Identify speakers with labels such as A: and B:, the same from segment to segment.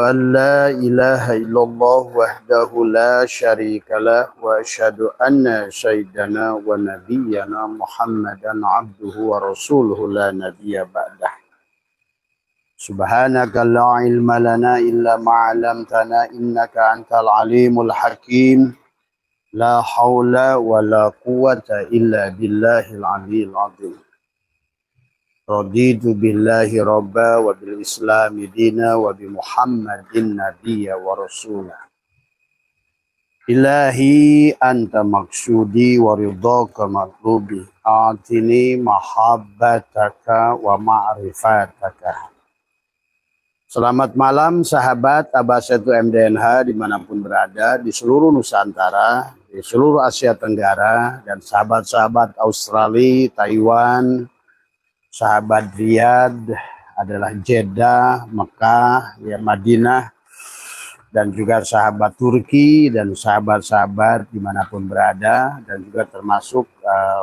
A: أن لا إله إلا الله وحده لا شريك له وأشهد أن سيدنا ونبينا محمدا عبده ورسوله لا نبي بعده سبحانك لا علم لنا إلا ما علمتنا إنك أنت العليم الحكيم لا حول ولا قوة إلا بالله العلي العظيم Raditu billahi rabba wa bil islami dina wa bi muhammadin nabiyya wa rasulah. Ilahi anta maksudi wa ridhaka matlubi. Atini mahabbataka wa ma'rifataka. Selamat malam sahabat Abasatu MDNH dimanapun berada di seluruh Nusantara, di seluruh Asia Tenggara, dan sahabat-sahabat Australia, Taiwan, sahabat Riyadh, adalah Jeddah, Mekah, ya Madinah, dan juga sahabat Turki dan sahabat-sahabat dimanapun berada, dan juga termasuk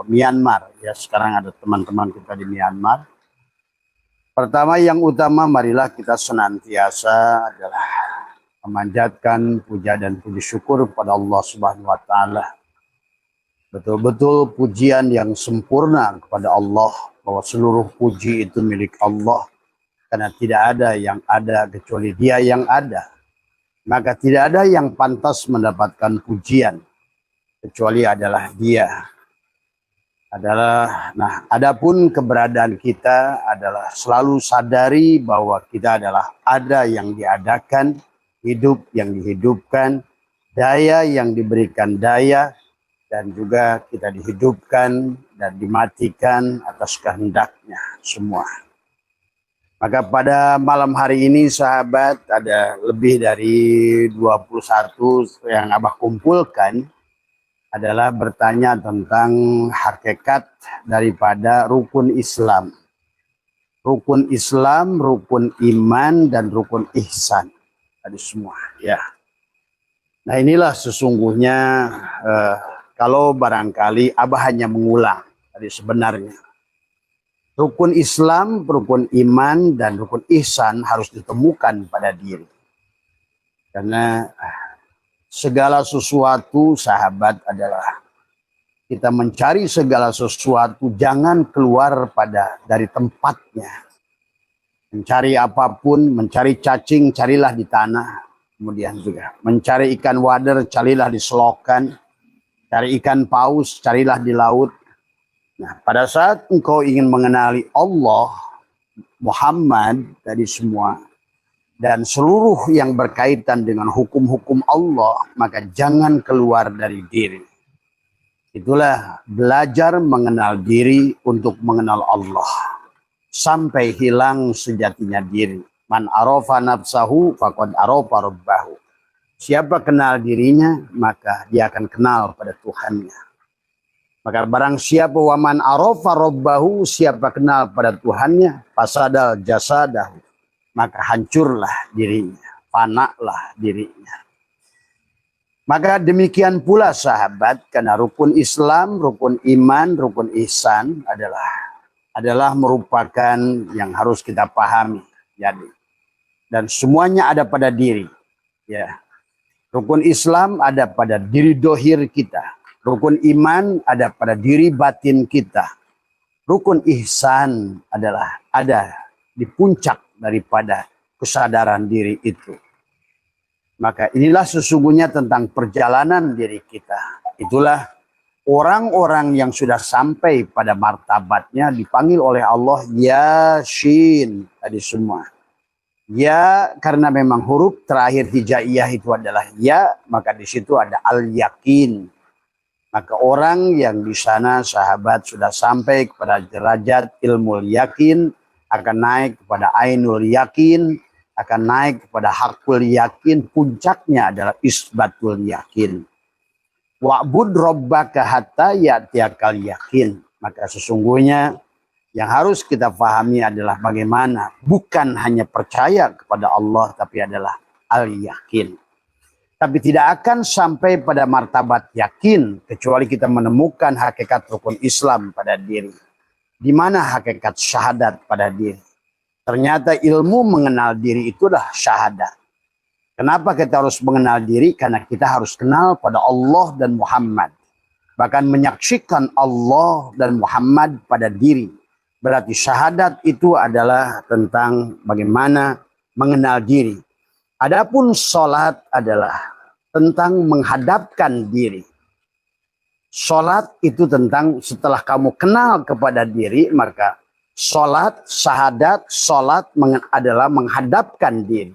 A: Myanmar. Ya, sekarang ada teman-teman kita di Myanmar. Pertama yang utama, marilah kita senantiasa adalah memanjatkan puja dan puji syukur kepada Allah Subhanahu wa Ta'ala. Betul-betul pujian yang sempurna kepada Allah, bahwa seluruh puji itu milik Allah, karena tidak ada yang ada kecuali Dia yang ada. Maka tidak ada yang pantas mendapatkan pujian kecuali adalah Dia. Adapun keberadaan kita adalah selalu sadari bahwa kita adalah ada yang diadakan, hidup yang dihidupkan, daya yang diberikan daya, dan juga kita dihidupkan dan dimatikan atas kehendaknya semua. Maka pada malam hari ini sahabat, ada lebih dari 21 yang Abah kumpulkan adalah bertanya tentang hakikat daripada rukun Islam. Rukun Islam, rukun iman, dan rukun ihsan. Tadi semua ya. Nah inilah sesungguhnya kalau barangkali Abah hanya mengulang tadi sebenarnya. Rukun Islam, rukun iman, dan rukun ihsan harus ditemukan pada diri. Karena segala sesuatu sahabat adalah kita mencari segala sesuatu jangan keluar dari tempatnya. Mencari apapun, mencari cacing, carilah di tanah. Kemudian juga mencari ikan wader, carilah di selokan. Cari ikan paus, carilah di laut. Nah, pada saat engkau ingin mengenali Allah, Muhammad, tadi semua, dan seluruh yang berkaitan dengan hukum-hukum Allah, maka jangan keluar dari diri. Itulah belajar mengenal diri untuk mengenal Allah. Sampai hilang sejatinya diri. Man arafa nafsahu faqad arafa rabbahu. Siapa kenal dirinya, maka dia akan kenal pada Tuhannya. Maka barang siapa waman arafa rabbahu, siapa kenal pada Tuhannya, fasadal jasadahu, maka hancurlah dirinya, fanaklah dirinya. Maka demikian pula sahabat, karena rukun Islam, rukun iman, rukun ihsan adalah merupakan yang harus kita pahami. Jadi, dan semuanya ada pada diri. Ya. Rukun Islam ada pada diri dohir kita. Rukun iman ada pada diri batin kita. Rukun ihsan adalah ada di puncak daripada kesadaran diri itu. Maka inilah sesungguhnya tentang perjalanan diri kita. Itulah orang-orang yang sudah sampai pada martabatnya dipanggil oleh Allah Yasin. Tadi semua. Ya, karena memang huruf terakhir hijaiyah itu adalah ya, maka di situ ada al-yakin. Maka orang yang di sana sahabat sudah sampai kepada derajat ilmu yakin, akan naik kepada ainul yakin, akan naik kepada hakul yakin, puncaknya adalah isbatul yakin. Wa'bud rabbaka hatta ya'tiyakal yakin. Maka sesungguhnya yang harus kita pahami adalah bagaimana bukan hanya percaya kepada Allah, tapi adalah al-yakin. Tapi tidak akan sampai pada martabat yakin kecuali kita menemukan hakikat rukun Islam pada diri. Di mana hakikat syahadat pada diri? Ternyata ilmu mengenal diri itulah syahadat. Kenapa kita harus mengenal diri? Karena kita harus kenal pada Allah dan Muhammad. Bahkan menyaksikan Allah dan Muhammad pada diri. Berarti syahadat itu adalah tentang bagaimana mengenal diri. Adapun sholat adalah tentang menghadapkan diri. Sholat itu tentang setelah kamu kenal kepada diri, maka sholat, syahadat, sholat adalah menghadapkan diri.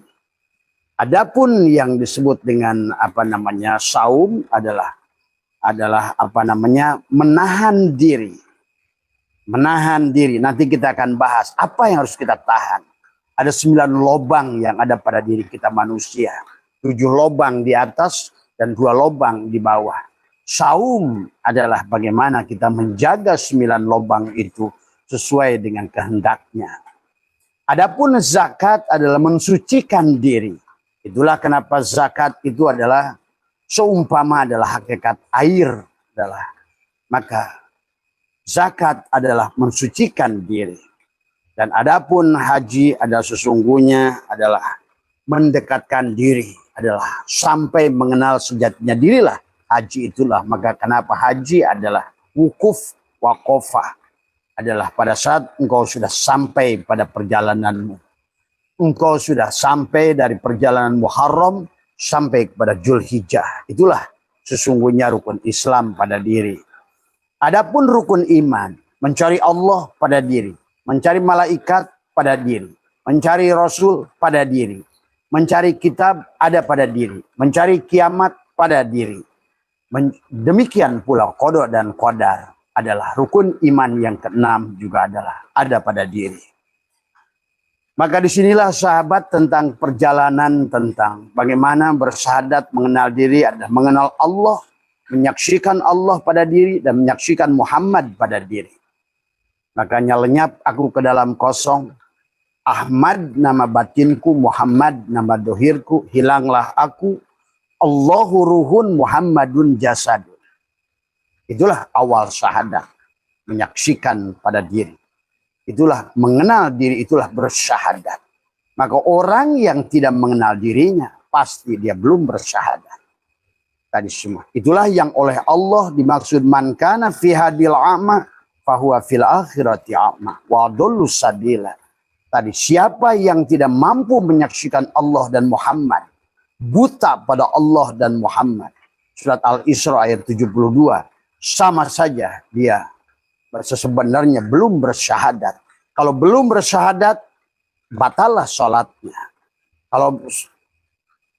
A: Adapun yang disebut dengan saum adalah menahan diri. Menahan diri. Nanti kita akan bahas apa yang harus kita tahan. Ada 9 lubang yang ada pada diri kita manusia. 7 lubang di atas dan 2 lubang di bawah. Saum adalah bagaimana kita menjaga 9 lubang itu sesuai dengan kehendaknya. Adapun zakat adalah mensucikan diri. Itulah kenapa zakat itu adalah seumpama adalah hakikat air adalah. Maka zakat adalah mensucikan diri. Dan adapun haji adalah sesungguhnya adalah mendekatkan diri. Adalah sampai mengenal sejatinya dirilah. Haji itulah. Maka kenapa haji adalah wukuf waqofah. Adalah pada saat engkau sudah sampai pada perjalananmu. Engkau sudah sampai dari perjalanan Muharram sampai kepada Zulhijjah. Itulah sesungguhnya rukun Islam pada diri. Adapun rukun iman, mencari Allah pada diri, mencari malaikat pada diri, mencari Rasul pada diri, mencari kitab ada pada diri, mencari kiamat pada diri. Demikian pula qada dan qadar adalah rukun iman yang keenam juga adalah ada pada diri. Maka disinilah sahabat tentang perjalanan tentang bagaimana bersyahadat mengenal diri adalah mengenal Allah, menyaksikan Allah pada diri dan menyaksikan Muhammad pada diri. Makanya lenyap aku ke dalam kosong. Ahmad nama batinku, Muhammad nama dohirku, hilanglah aku. Allahu ruhun, Muhammadun jasadun. Itulah awal syahadat, menyaksikan pada diri. Itulah mengenal diri, itulah bersyahadat. Maka orang yang tidak mengenal dirinya, pasti dia belum bersyahadat. Tadi semua. Itulah yang oleh Allah dimaksud man kana fi hadil a'ma fahuwa fil akhirati a'ma wa adallu sabila. Tadi siapa yang tidak mampu menyaksikan Allah dan Muhammad, buta pada Allah dan Muhammad. Surat Al-Isra ayat 72. Sama saja dia sebenarnya belum bersyahadat. Kalau belum bersyahadat, batallah sholatnya.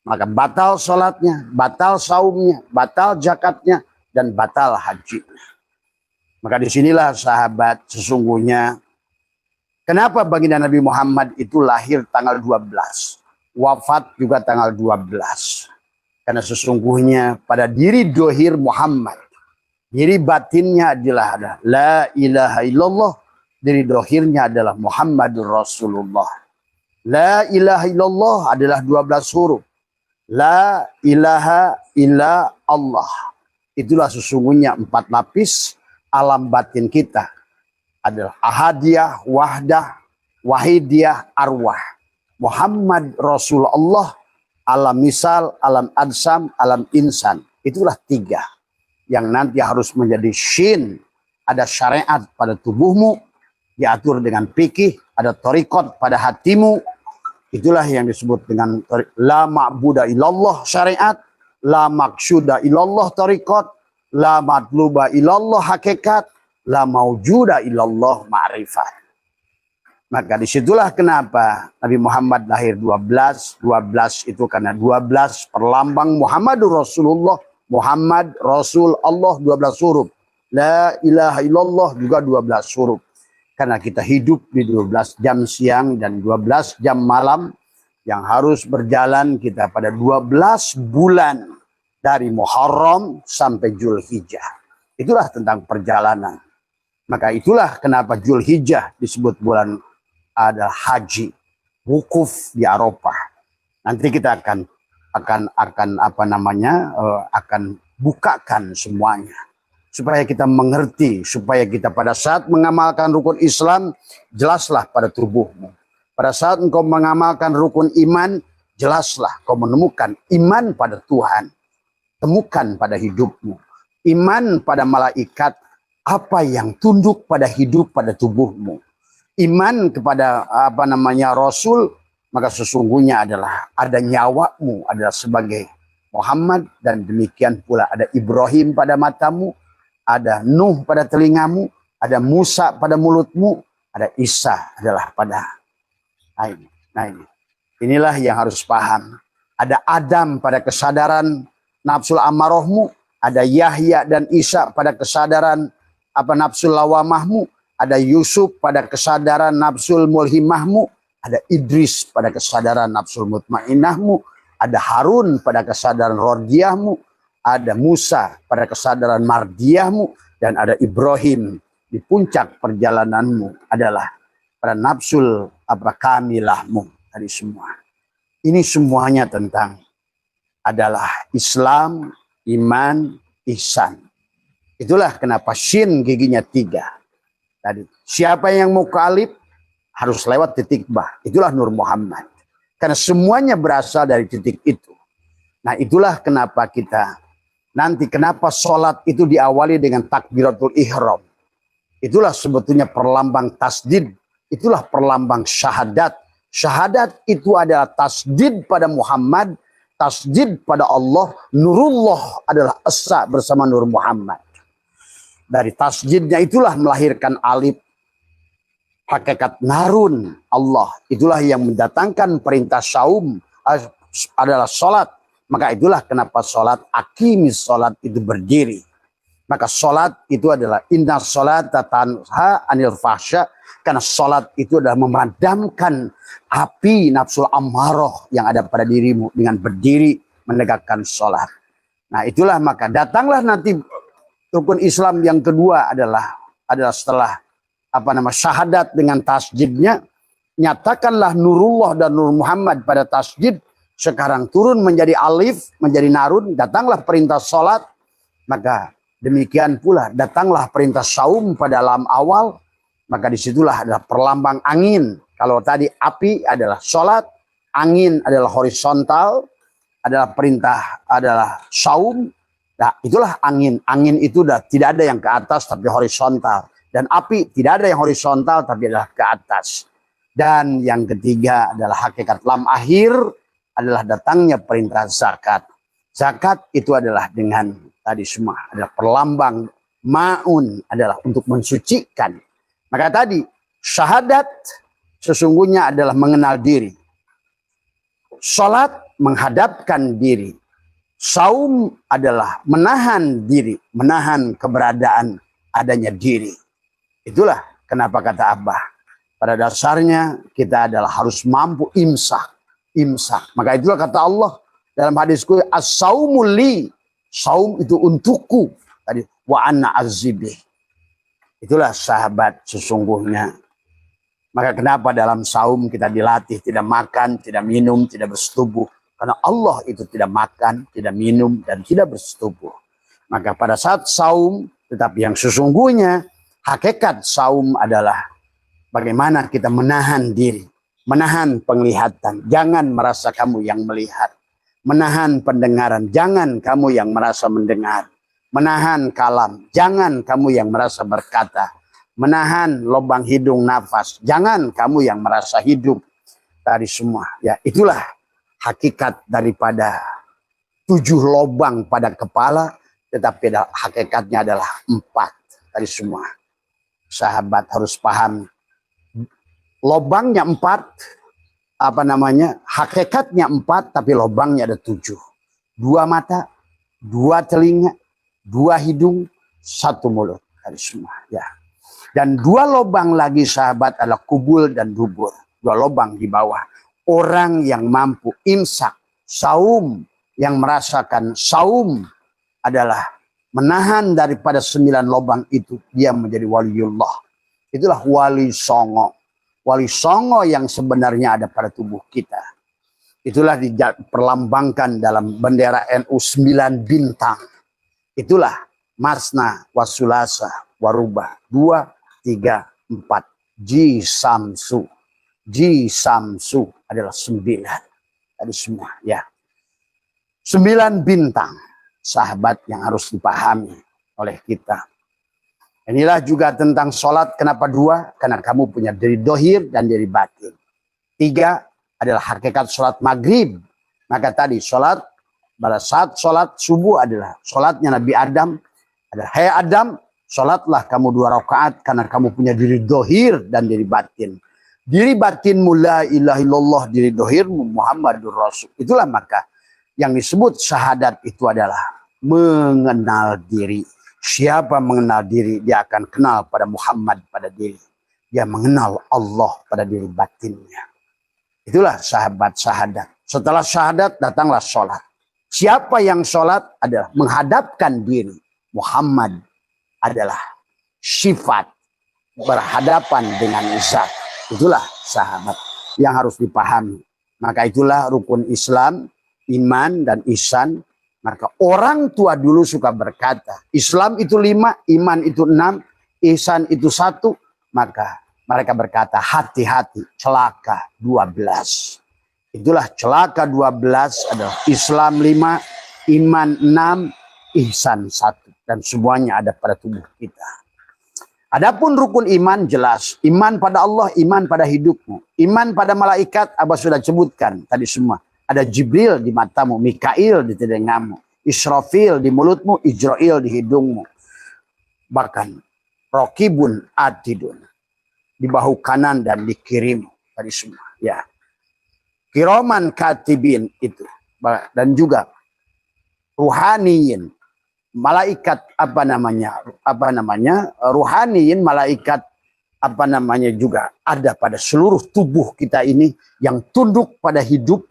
A: Maka batal sholatnya, batal saumnya, batal zakatnya, dan batal hajinya. Maka disinilah sahabat sesungguhnya. Kenapa baginda Nabi Muhammad itu lahir tanggal 12. Wafat juga tanggal 12. Karena sesungguhnya pada diri dohir Muhammad. Diri batinnya adalah la ilaha illallah. Diri dohirnya adalah Muhammadur Rasulullah. La ilaha illallah adalah 12 huruf. La ilaha illa Allah. Itulah sesungguhnya 4 lapis alam batin kita. Adalah ahadiyah, wahdah, wahidiyah, arwah. Muhammad Rasulullah, alam misal, alam adsam, alam insan. Itulah 3. Yang nanti harus menjadi syin. Ada syariat pada tubuhmu. Diatur dengan fikih. Ada torikot pada hatimu. Itulah yang disebut dengan la ma'buda illallah syariat. La maksuda illallah torikot. La matluba illallah hakikat. La maujuda illallah ma'rifat. Maka disitulah kenapa Nabi Muhammad lahir 12. 12 itu karena 12 perlambang Muhammadur Rasulullah. Muhammad, Rasul, Allah 12 huruf. La ilaha illallah juga 12 huruf. Karena kita hidup di 12 jam siang dan 12 jam malam. Yang harus berjalan kita pada 12 bulan. Dari Muharram sampai Zulhijjah. Itulah tentang perjalanan. Maka itulah kenapa Zulhijjah disebut bulan adalah haji. Wukuf di Arafah. Nanti kita akan bukakan semuanya supaya kita mengerti, supaya kita pada saat mengamalkan rukun Islam jelaslah pada tubuhmu. Pada saat engkau mengamalkan rukun iman jelaslah kau menemukan iman pada Tuhan. Temukan pada hidupmu. Iman pada malaikat, apa yang tunduk pada hidup pada tubuhmu. Iman kepada Rasul, maka sesungguhnya adalah ada nyawamu adalah sebagai Muhammad, dan demikian pula ada Ibrahim pada matamu, ada Nuh pada telingamu, ada Musa pada mulutmu, ada Isa adalah pada ini. Nah ini. Inilah yang harus paham. Ada Adam pada kesadaran nafsul amarahmu, ada Yahya dan Isa pada kesadaran nafsul lawamahmu, ada Yusuf pada kesadaran nafsul mulhimahmu, ada Idris pada kesadaran nafsul mutmainnahmu, ada Harun pada kesadaran rordiyahmu, ada Musa pada kesadaran mardiyahmu, dan ada Ibrahim di puncak perjalananmu adalah pada nafsul kamilahmu. Tadi semua. Ini semuanya tentang adalah Islam, iman, ihsan. Itulah kenapa shin giginya 3. Tadi, siapa yang mau ke alif harus lewat titik bah. Itulah Nur Muhammad. Karena semuanya berasal dari titik itu. Nah, itulah kenapa kita nanti kenapa sholat itu diawali dengan takbiratul ihram. Itulah sebetulnya perlambang tasdid. Itulah perlambang syahadat. Syahadat itu adalah tasdid pada Muhammad, tasdid pada Allah. Nurullah adalah esa bersama Nur Muhammad. Dari tasdidnya itulah melahirkan alif. Hakikat narun Allah. Itulah yang mendatangkan perintah saum adalah sholat. Maka itulah kenapa sholat, akimis sholat itu berdiri. Maka sholat itu adalah inna sholata tanha anil fahsya. Karena sholat itu adalah memadamkan api nafsul ammaroh yang ada pada dirimu dengan berdiri menegakkan sholat. Nah itulah maka datanglah nanti rukun Islam yang kedua adalah setelah syahadat dengan tasjidnya. Nyatakanlah Nurullah dan Nur Muhammad pada tasjid. Sekarang turun menjadi alif, menjadi narun. Datanglah perintah sholat. Maka demikian pula datanglah perintah saum pada alam awal. Maka disitulah adalah perlambang angin. Kalau tadi api adalah sholat, angin adalah horizontal, adalah perintah, adalah saum. Nah itulah angin. Angin itu tidak ada yang ke atas tapi horizontal. Dan api tidak ada yang horizontal tapi adalah ke atas. Dan yang ketiga adalah hakikat lam akhir adalah datangnya perintah zakat. Zakat itu adalah dengan tadi semua adalah perlambang ma'un adalah untuk mensucikan. Maka tadi syahadat sesungguhnya adalah mengenal diri. Salat menghadapkan diri. Saum adalah menahan diri, menahan keberadaan adanya diri. Itulah kenapa kata Abah. Pada dasarnya kita adalah harus mampu imsak. Imsak. Maka itulah kata Allah dalam hadisku as-saumul li. Saum itu untukku. Tadi wa anna azibih. Itulah sahabat sesungguhnya. Maka kenapa dalam saum kita dilatih tidak makan, tidak minum, tidak bersetubuh. Karena Allah itu tidak makan, tidak minum, dan tidak bersetubuh. Maka pada saat saum, tetapi yang sesungguhnya hakikat saum adalah bagaimana kita menahan diri. Menahan penglihatan. Jangan merasa kamu yang melihat. Menahan pendengaran. Jangan kamu yang merasa mendengar. Menahan kalam, jangan kamu yang merasa berkata. Menahan lubang hidung nafas, jangan kamu yang merasa hidup. Tadi semua, ya itulah hakikat daripada 7 lubang pada kepala, tetapi hakikatnya adalah 4. Tadi semua, sahabat harus paham. Lubangnya 4, hakikatnya 4, tapi lubangnya ada 7. 2 mata, 2 telinga, 2 hidung, 1 mulut. Dari semua. Ya. Dan 2 lubang lagi sahabat adalah kubul dan dubur. 2 lubang di bawah. Orang yang mampu imsak, saum, yang merasakan saum adalah menahan daripada 9 lubang itu. Dia menjadi waliullah. Itulah wali songo. Wali songo yang sebenarnya ada pada tubuh kita. Itulah diperlambangkan dalam bendera NU 9 bintang. Itulah masna wasulasa warubah 2, 3, 4. Ji samsu. Ji samsu adalah 9. tadi semua ya. 9 bintang sahabat yang harus dipahami oleh kita. Inilah juga tentang sholat. Kenapa 2? Karena kamu punya diri dohir dan diri batin. 3 adalah hakikat sholat maghrib. Maka tadi sholat pada saat sholat subuh adalah sholatnya Nabi Adam. Adalah, hai Adam, sholatlah kamu 2 rakaat karena kamu punya diri dohir dan diri batin. Diri batinmu la ilaha illallah, diri dohirmu Muhammadur Rasul. Itulah maka yang disebut syahadat itu adalah mengenal diri. Siapa mengenal diri, dia akan kenal pada Muhammad pada diri. Dia mengenal Allah pada diri batinnya. Itulah sahabat syahadat. Setelah syahadat datanglah sholat. Siapa yang sholat adalah menghadapkan diri. Muhammad adalah sifat berhadapan dengan zat. Itulah sahabat yang harus dipahami. Maka itulah rukun Islam, iman dan ihsan. Maka orang tua dulu suka berkata, Islam itu 5, iman itu 6, ihsan itu 1. Maka mereka berkata, hati-hati, celaka 12. Itulah celaka 12 adalah Islam 5, iman 6, ihsan 1. Dan semuanya ada pada tubuh kita. Adapun rukun iman jelas. Iman pada Allah, iman pada hidupmu. Iman pada malaikat, Abah sudah sebutkan tadi semua. Ada Jibril di matamu, Mikail di telingamu, Israfil di mulutmu, Ijrail di hidungmu. Bahkan Rokibun Atidun di bahu kanan dan di kirimu. Tadi semua. Ya. Kiroman katibin itu. Dan juga ruhaniyin. Malaikat ruhaniin, malaikat juga ada pada seluruh tubuh kita ini yang tunduk pada hidup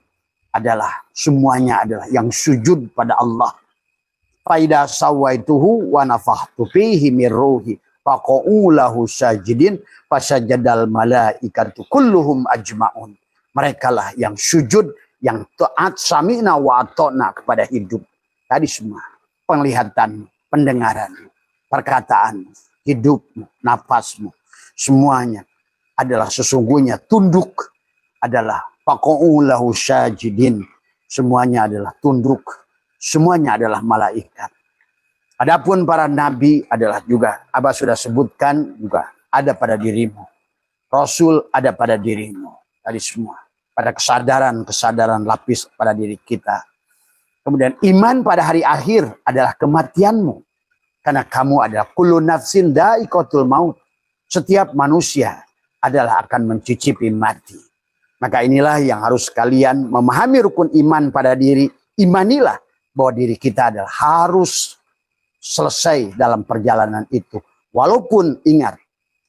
A: adalah semuanya adalah yang sujud pada Allah. Faida sawaituhu wa nafahtu fihi min ruhi faqa'u lahu sajidin fasajadal malaikatu kulluhum ajmaun. Merekalah yang sujud, yang taat sami'na wa ata'na kepada hidup. Tadi semua. Penglihatan, pendengaran, perkataan, hidupmu, nafasmu, semuanya adalah sesungguhnya tunduk adalah faqa'u lahu sajidin. Semuanya adalah tunduk, semuanya adalah malaikat. Adapun para nabi adalah juga, Abah sudah sebutkan juga ada pada dirimu. Rasul ada pada dirimu. Tadi semua. Pada kesadaran lapis pada diri kita. Kemudian iman pada hari akhir adalah kematianmu. Karena kamu adalah kullu nafsin dha'iqatul maut. Setiap manusia adalah akan mencicipi mati. Maka inilah yang harus kalian memahami rukun iman pada diri. Imanilah bahwa diri kita adalah harus selesai dalam perjalanan itu. Walaupun ingat,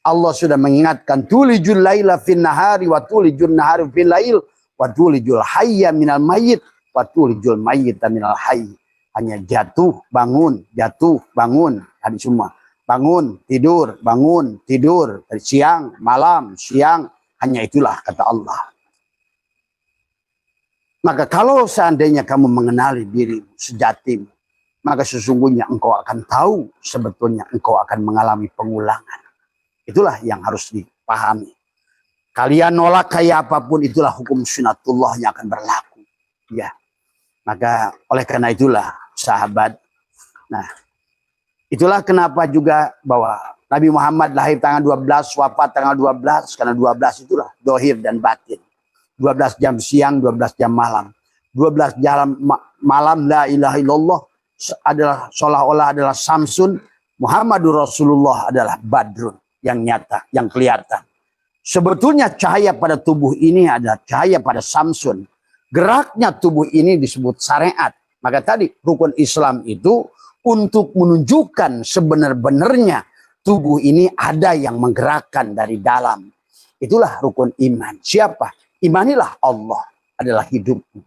A: Allah sudah mengingatkan tulijul laila fin nahari wa tulijul nahari fil lail wa tulijul hayya minal mayyit wa tulijul mayyita minal hayy. Hanya jatuh, bangun, tadi semua. Bangun, tidur, dari siang, malam, siang. Hanya itulah kata Allah. Maka kalau seandainya kamu mengenali dirimu, sejatimu, maka sesungguhnya engkau akan tahu sebetulnya engkau akan mengalami pengulangan. Itulah yang harus dipahami. Kalian nolak kayak apapun, itulah hukum sunatullah yang akan berlaku. Ya. Maka oleh karena itulah sahabat. Nah, itulah kenapa juga bahwa Nabi Muhammad lahir tanggal 12, wafat tanggal 12. Karena 12 itulah dohir dan batin. 12 jam siang, 12 jam malam. 12 jam malam la ilaha illallah adalah seolah-olah adalah Samsun. Muhammadur Rasulullah adalah Badrun yang nyata, yang kelihatan. Sebetulnya cahaya pada tubuh ini adalah cahaya pada Samsun. Geraknya tubuh ini disebut syariat. Maka tadi rukun Islam itu untuk menunjukkan sebenar-benarnya tubuh ini ada yang menggerakkan dari dalam. Itulah rukun iman. Siapa? Imanilah Allah adalah hidupmu.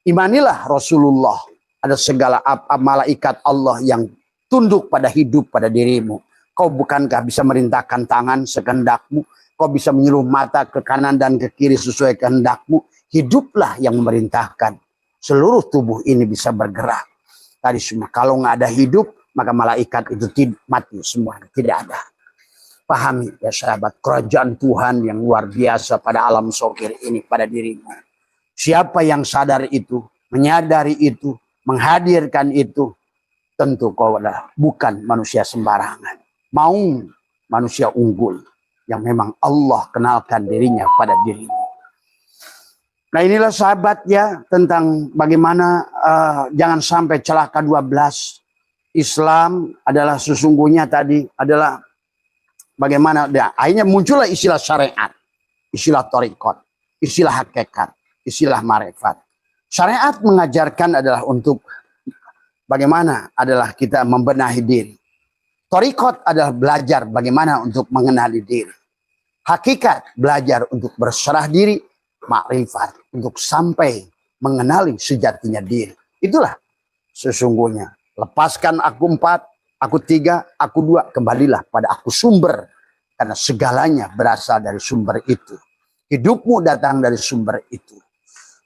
A: Imanilah Rasulullah ada segala malaikat Allah yang tunduk pada hidup pada dirimu. Kau bukankah bisa merintahkan tangan sekehendakmu? Kau bisa menyuruh mata ke kanan dan ke kiri sesuai kehendakmu? Hiduplah yang memerintahkan. Seluruh tubuh ini bisa bergerak. Tadi semua. Kalau nggak ada hidup, maka malaikat itu mati semua. Tidak ada. Pahami ya sahabat. Kerajaan Tuhan yang luar biasa pada alam sokir ini pada dirimu. Siapa yang sadar itu, menyadari itu, menghadirkan itu, tentu kau adalah bukan manusia sembarangan. Mau manusia unggul yang memang Allah kenalkan dirinya pada dirimu. Nah inilah sahabat ya tentang bagaimana jangan sampai celaka 12. Islam adalah sesungguhnya tadi adalah bagaimana akhirnya muncullah istilah syariat, istilah thariqat, istilah hakikat, istilah marifat. Syariat mengajarkan adalah untuk bagaimana adalah kita membenahi diri. Thariqat adalah belajar bagaimana untuk mengenali diri. Hakikat belajar untuk berserah diri, makrifat untuk sampai mengenali sejatinya diri. Itulah sesungguhnya. Lepaskan aku 4, aku 3, aku 2, kembalilah pada aku sumber. Karena segalanya berasal dari sumber itu. Hidupmu datang dari sumber itu.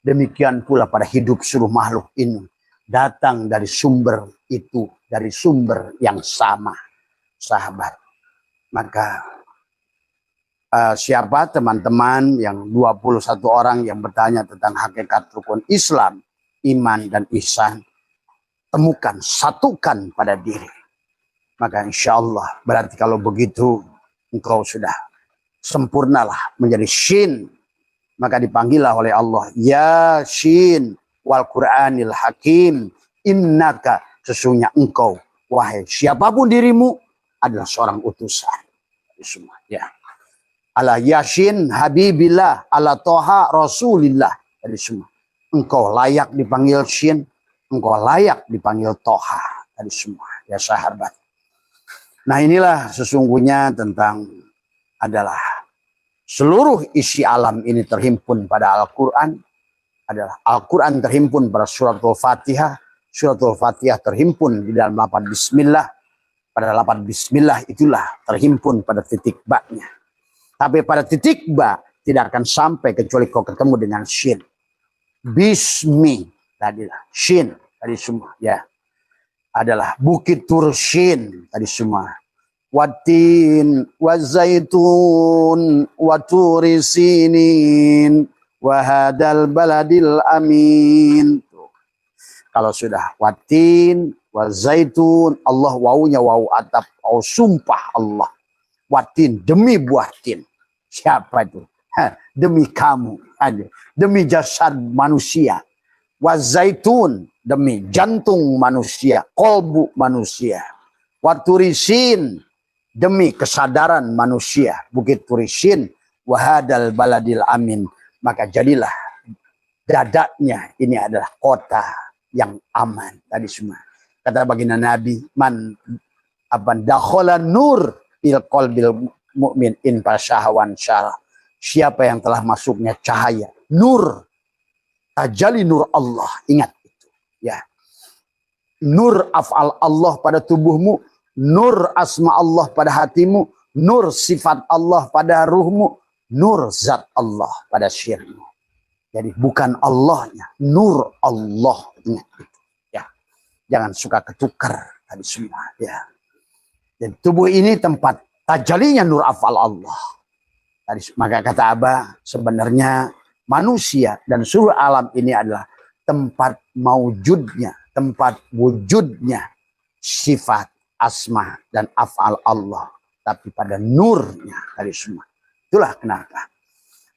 A: Demikian pula pada hidup seluruh makhluk ini. Datang dari sumber itu. Dari sumber yang sama. Sahabat. Maka siapa teman-teman yang 21 orang yang bertanya tentang hakikat rukun Islam, iman dan ihsan. Temukan, satukan pada diri. Maka insya Allah berarti kalau begitu engkau sudah sempurnalah menjadi syin. Maka dipanggillah oleh Allah, ya syin wal Qur'anil hakim, innaka, sesungguhnya engkau wahai siapapun dirimu adalah seorang utusan. Semua ya. Ala yasin habibillah, ala toha rasulillah. Dari semua. Engkau layak dipanggil syin, engkau layak dipanggil toha. Dari semua ya sahabat. Nah inilah sesungguhnya tentang adalah seluruh isi alam ini terhimpun pada Al-Quran. Adalah Al-Quran terhimpun pada suratul Fatihah. Suratul Fatihah terhimpun di dalam lapan bismillah. Pada lapan bismillah itulah terhimpun pada titik ba-nya. Tapi pada titik ba tidak akan sampai kecuali kau ketemu dengan shin. Bismi tadilah shin tadi semua ya. Adalah bukit Turshin tadi semua. Watin wazaitun waturisinin wahadal baladil amin. Kalau sudah watin wazaitun, Allah wawunya wawu atap, wawu sumpah Allah. Watin demi buah tin. Siapa itu? Demi kamu, demi jasad manusia. Wazaitun demi jantung manusia, kolbu manusia. Waturisin demi kesadaran manusia, bukit Turisin. Wahadal baladil amin, maka jadilah dadanya ini adalah kota yang aman tadi semua. Kata baginda Nabi, man aban dakhala nur il qalbil mu'min in pasyahawan syarah. Siapa yang telah masuknya cahaya nur, tajali nur Allah, ingat itu ya. Nur af'al Allah pada tubuhmu, nur asma Allah pada hatimu, nur sifat Allah pada ruhmu, nur zat Allah pada syirmu. Jadi bukan Allahnya, nur Allah, ingat itu ya. Jangan suka ketukar tadi semua ya. Dan tubuh ini tempat tajalinya nur af'al Allah. Tadi, maka kata Abah, sebenarnya manusia dan seluruh alam ini adalah tempat maujudnya, tempat wujudnya sifat, asma dan af'al Allah. Tapi pada nurnya tadi semua. Itulah kenapa.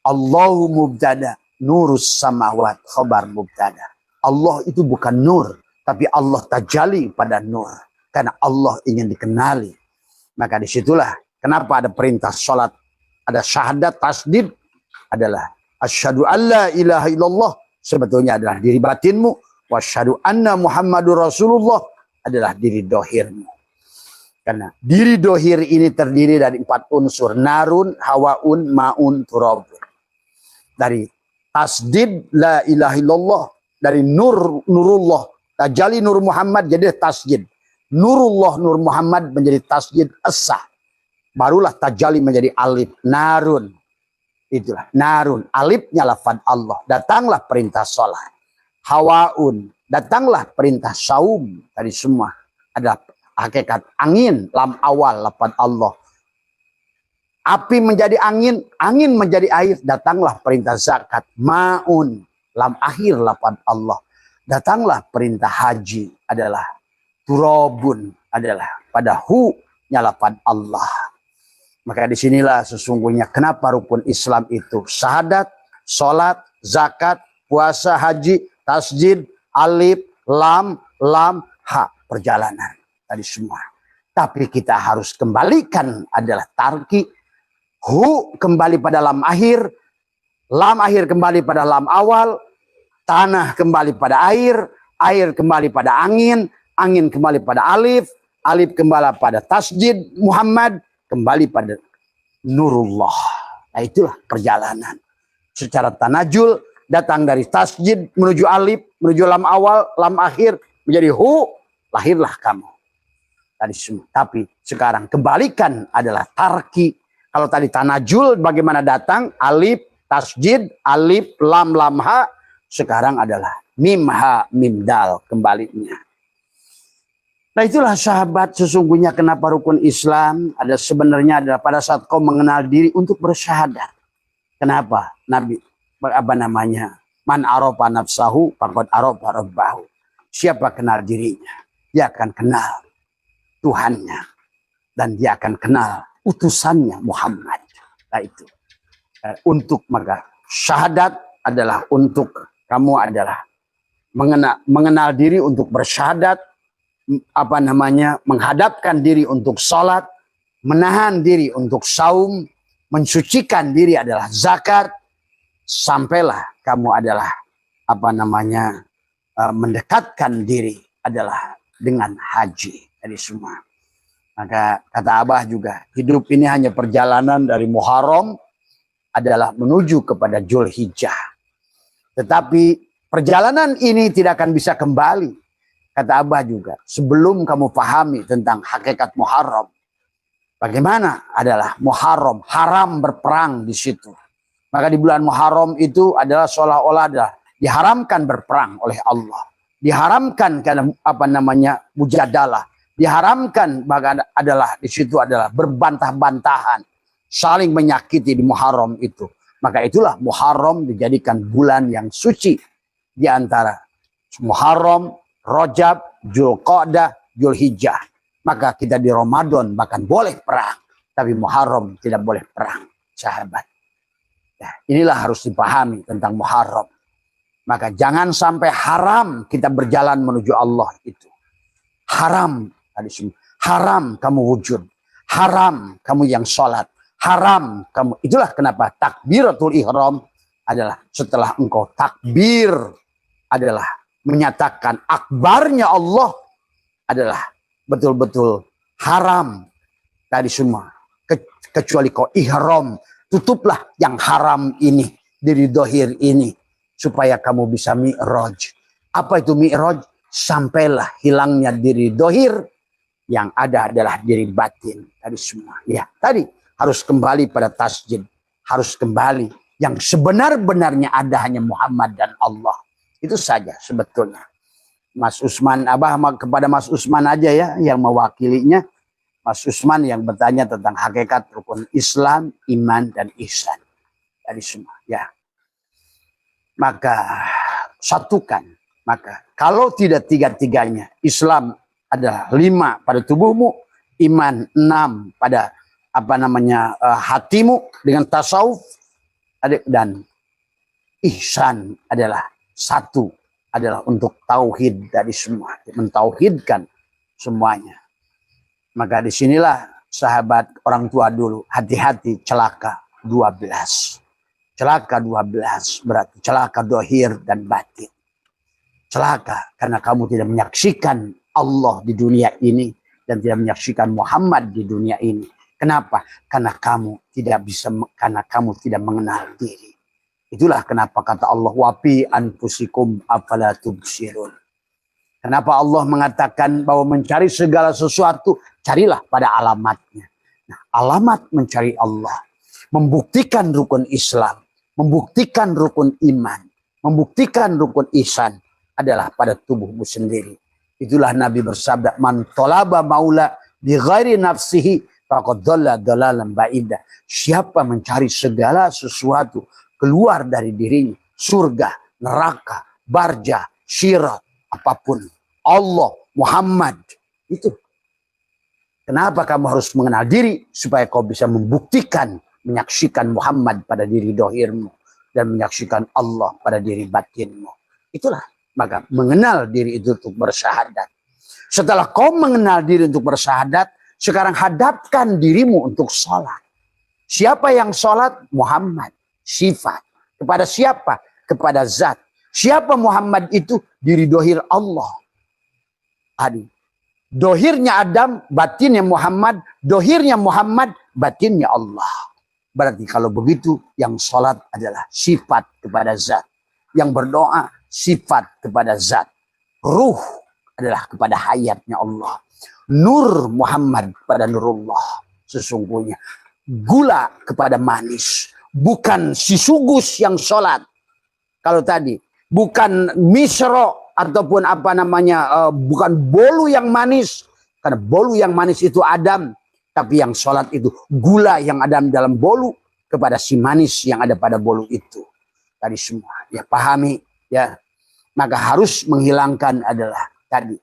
A: Allahu mubtada, nurus samawat, khabar mubtada. Allah itu bukan nur, tapi Allah tajali pada nur. Karena Allah ingin dikenali. Maka disitulah kenapa ada perintah sholat, ada syahadat tasdid, adalah asyhadu alla ilaha illallah, sebetulnya adalah diri batinmu, wasyhadu anna muhammadur rasulullah adalah diri dohirmu. Karena diri dohir ini terdiri dari 4 unsur, narun, hawaun, maun, turabun. Dari tasdid la ilaha illallah, dari nurullah, tajali nur Muhammad jadi tasdid. Nurullah nur Muhammad menjadi tasdid esa. Barulah tajali menjadi alif, narun. Itulah narun, alifnya lafaz Allah. Datanglah perintah sholat. Hawaun, datanglah perintah saum. Tadi semua ada hakikat angin, lam awal lafaz Allah. Api menjadi angin, angin menjadi air. Datanglah perintah zakat. Maun, lam akhir lafaz Allah. Datanglah perintah haji adalah turabun, adalah pada hu-nya lafaz Allah. Maka disinilah sesungguhnya kenapa rukun Islam itu syahadat, sholat, zakat, puasa, haji, tasjid, alif, lam, ha, perjalanan. Tadi semua. Tapi kita harus kembalikan adalah tarki, hu kembali pada lam akhir kembali pada lam awal, tanah kembali pada air kembali pada angin kembali pada alif kembali pada tasjid Muhammad, kembali pada nurullah. Nah, itulah perjalanan. Secara tanajul datang dari tasjid menuju alif, menuju lam awal, lam akhir, menjadi hu, lahirlah kamu. Tadi semua. Tapi sekarang kembalikan adalah tarki. Kalau tadi tanajul bagaimana datang? Alif, tasjid, alif, lam, ha. Sekarang adalah mim, ha, mim, dal kembalinya. Nah, itulah sahabat sesungguhnya kenapa rukun Islam ada sebenarnya adalah pada saat kau mengenal diri untuk bersyahadat. Kenapa? Nabi apa namanya? Man arofa nafsahu faqad arofa rabbahu. Siapa kenal dirinya, dia akan kenal Tuhannya dan dia akan kenal utusannya Muhammad. Nah, itu. Untuk maka syahadat adalah untuk kamu adalah mengenal diri untuk bersyahadat, apa namanya, menghadapkan diri untuk sholat, menahan diri untuk saum, mensucikan diri adalah zakat, sampailah kamu adalah apa namanya mendekatkan diri adalah dengan haji. Jadi semua. Maka kata Abah juga, hidup ini hanya perjalanan dari Muharram adalah menuju kepada Dzulhijjah. Tetapi perjalanan ini tidak akan bisa kembali. Kata Abah juga, sebelum kamu pahami tentang hakikat Muharram, bagaimana adalah Muharram, haram berperang di situ. Maka di bulan Muharram itu adalah seolah-olah adalah diharamkan berperang oleh Allah. Diharamkan karena apa namanya mujadalah. Diharamkan bahkan adalah di situ adalah berbantah-bantahan, saling menyakiti di Muharram itu. Maka itulah Muharram dijadikan bulan yang suci di antara Muharram, Rajab, Dzulqa'dah, Dzulhijjah. Maka kita di Ramadan bahkan boleh perang, tapi Muharram tidak boleh perang, sahabat. Ya, inilah harus dipahami tentang Muharram. Maka jangan sampai haram kita berjalan menuju Allah itu. Haram, haram kamu wujud, haram kamu yang sholat, haram kamu. Itulah kenapa takbiratul ihram adalah setelah engkau takbir adalah menyatakan akbarnya Allah adalah betul-betul haram tadi semua. Kecuali kau ihram, tutuplah yang haram ini dari dohir ini supaya kamu bisa mi'raj. Apa itu mi'raj? Sampailah hilangnya diri dohir, yang ada adalah diri batin tadi semua. Ya, tadi harus kembali pada tasjid, harus kembali yang sebenar-benarnya ada hanya Muhammad dan Allah. Itu saja sebetulnya. Mas Usman, Abah kepada Mas Usman aja ya yang mewakilinya. Mas Usman yang bertanya tentang hakikat rukun Islam, iman, dan ihsan. Dari semua. Ya. Maka satukan. Maka kalau tidak tiga-tiganya, Islam adalah 5 pada tubuhmu, iman 6 pada apa namanya hatimu dengan tasawuf, dan ihsan adalah 1 adalah untuk tauhid dari semua, mentauhidkan semuanya. Maka disinilah sahabat orang tua dulu, hati-hati celaka 12. Celaka 12 berarti celaka dohir dan batin. Celaka karena kamu tidak menyaksikan Allah di dunia ini dan tidak menyaksikan Muhammad di dunia ini. Kenapa? Karena kamu tidak mengenal diri. Itulah kenapa kata Allah, wafi anfusikum afala tubsirun. Kenapa Allah mengatakan bahwa mencari segala sesuatu, carilah pada alamatnya. Nah, alamat mencari Allah, membuktikan rukun Islam, membuktikan rukun iman, membuktikan rukun ihsan adalah pada tubuhmu sendiri. Itulah Nabi bersabda, man tolaba maula bi ghairi nafsihi faqad dhalla dhalalan ba'ida. Siapa mencari segala sesuatu keluar dari dirinya, surga neraka, barja, syirat, apapun. Allah, Muhammad. Itu. Kenapa kamu harus mengenal diri? Supaya kau bisa membuktikan, menyaksikan Muhammad pada diri dohirmu. Dan menyaksikan Allah pada diri batinmu. Itulah. Maka mengenal diri itu untuk bersyahadat. Setelah kau mengenal diri untuk bersyahadat, sekarang hadapkan dirimu untuk sholat. Siapa yang sholat? Muhammad. Sifat. Kepada siapa? Kepada zat. Siapa Muhammad itu? Diri dohir Allah. Adi. Dohirnya Adam, batinnya Muhammad. Dohirnya Muhammad, batinnya Allah. Berarti kalau begitu, yang sholat adalah sifat kepada zat. Yang berdoa, sifat kepada zat. Ruh adalah kepada hayatnya Allah. Nur Muhammad kepada nurullah. Sesungguhnya. Gula kepada manis. Bukan si sugus yang sholat. Kalau tadi. Bukan misro. Ataupun apa namanya, bukan bolu yang manis. Karena bolu yang manis itu Adam. Tapi yang sholat itu gula yang ada dalam bolu. Kepada si manis yang ada pada bolu itu. Tadi semua. Ya pahami. Ya. Maka harus menghilangkan adalah tadi.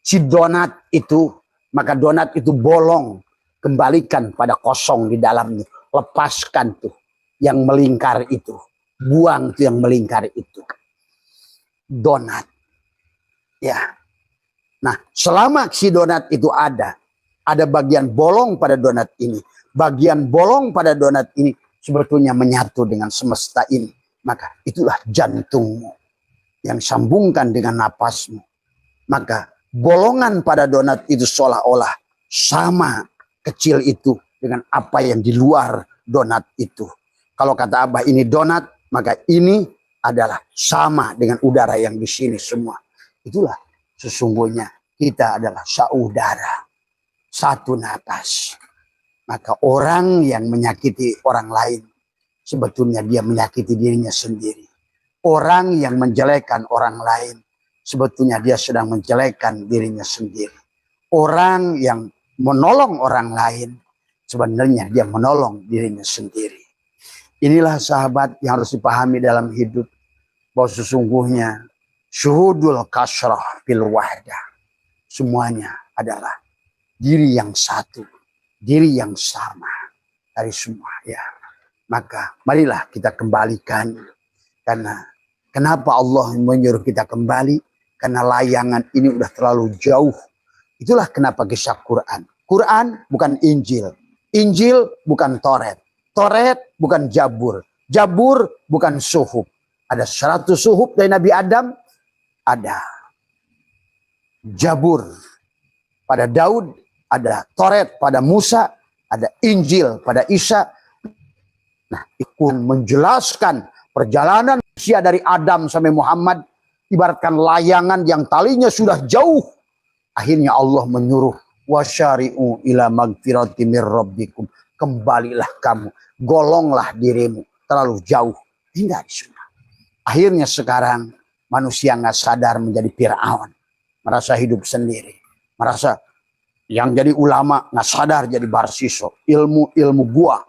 A: Si donat itu. Maka donat itu bolong. Kembalikan pada kosong di dalamnya. Lepaskan tuh. Yang melingkar itu. Buang tuh yang melingkar itu. Donat. Ya. Nah, selama si donat itu ada bagian bolong pada donat ini. Bagian bolong pada donat ini sebetulnya menyatu dengan semesta ini. Maka itulah jantungmu yang sambungkan dengan napasmu. Maka bolongan pada donat itu seolah-olah sama kecil itu dengan apa yang di luar donat itu. Kalau kata Abah ini donat, maka ini adalah sama dengan udara yang di sini semua. Itulah sesungguhnya kita adalah saudara. Satu napas. Maka orang yang menyakiti orang lain. Sebetulnya dia menyakiti dirinya sendiri. Orang yang menjelekkan orang lain. Sebetulnya dia sedang menjelekkan dirinya sendiri. Orang yang menolong orang lain. Sebenarnya dia menolong dirinya sendiri. Inilah sahabat yang harus dipahami dalam hidup. Bahwa sesungguhnya syuhudul kasrah fil wahdah. Semuanya adalah diri yang satu. Diri yang sama. Dari semua ya. Maka marilah kita kembalikan. Karena kenapa Allah menyuruh kita kembali? Karena layangan ini udah terlalu jauh. Itulah kenapa kisah Quran. Quran bukan Injil. Injil bukan Toret. Toret bukan Jabur. Jabur bukan Suhuf. Ada 100 suhuf dari Nabi Adam. Ada Jabur pada Daud. Ada Toret pada Musa. Ada Injil pada Isa. Nah, itu menjelaskan perjalanan manusia dari Adam sampai Muhammad. Ibaratkan layangan yang talinya sudah jauh. Akhirnya Allah menyuruh. Wasyari'u ila magfirati mir rabbikum. Kembalilah kamu. Golonglah dirimu. Terlalu jauh. Hingga di sana. Akhirnya sekarang manusia nggak sadar menjadi Fir'aun. Merasa hidup sendiri. Merasa yang jadi ulama nggak sadar jadi Barsiso. Ilmu gua.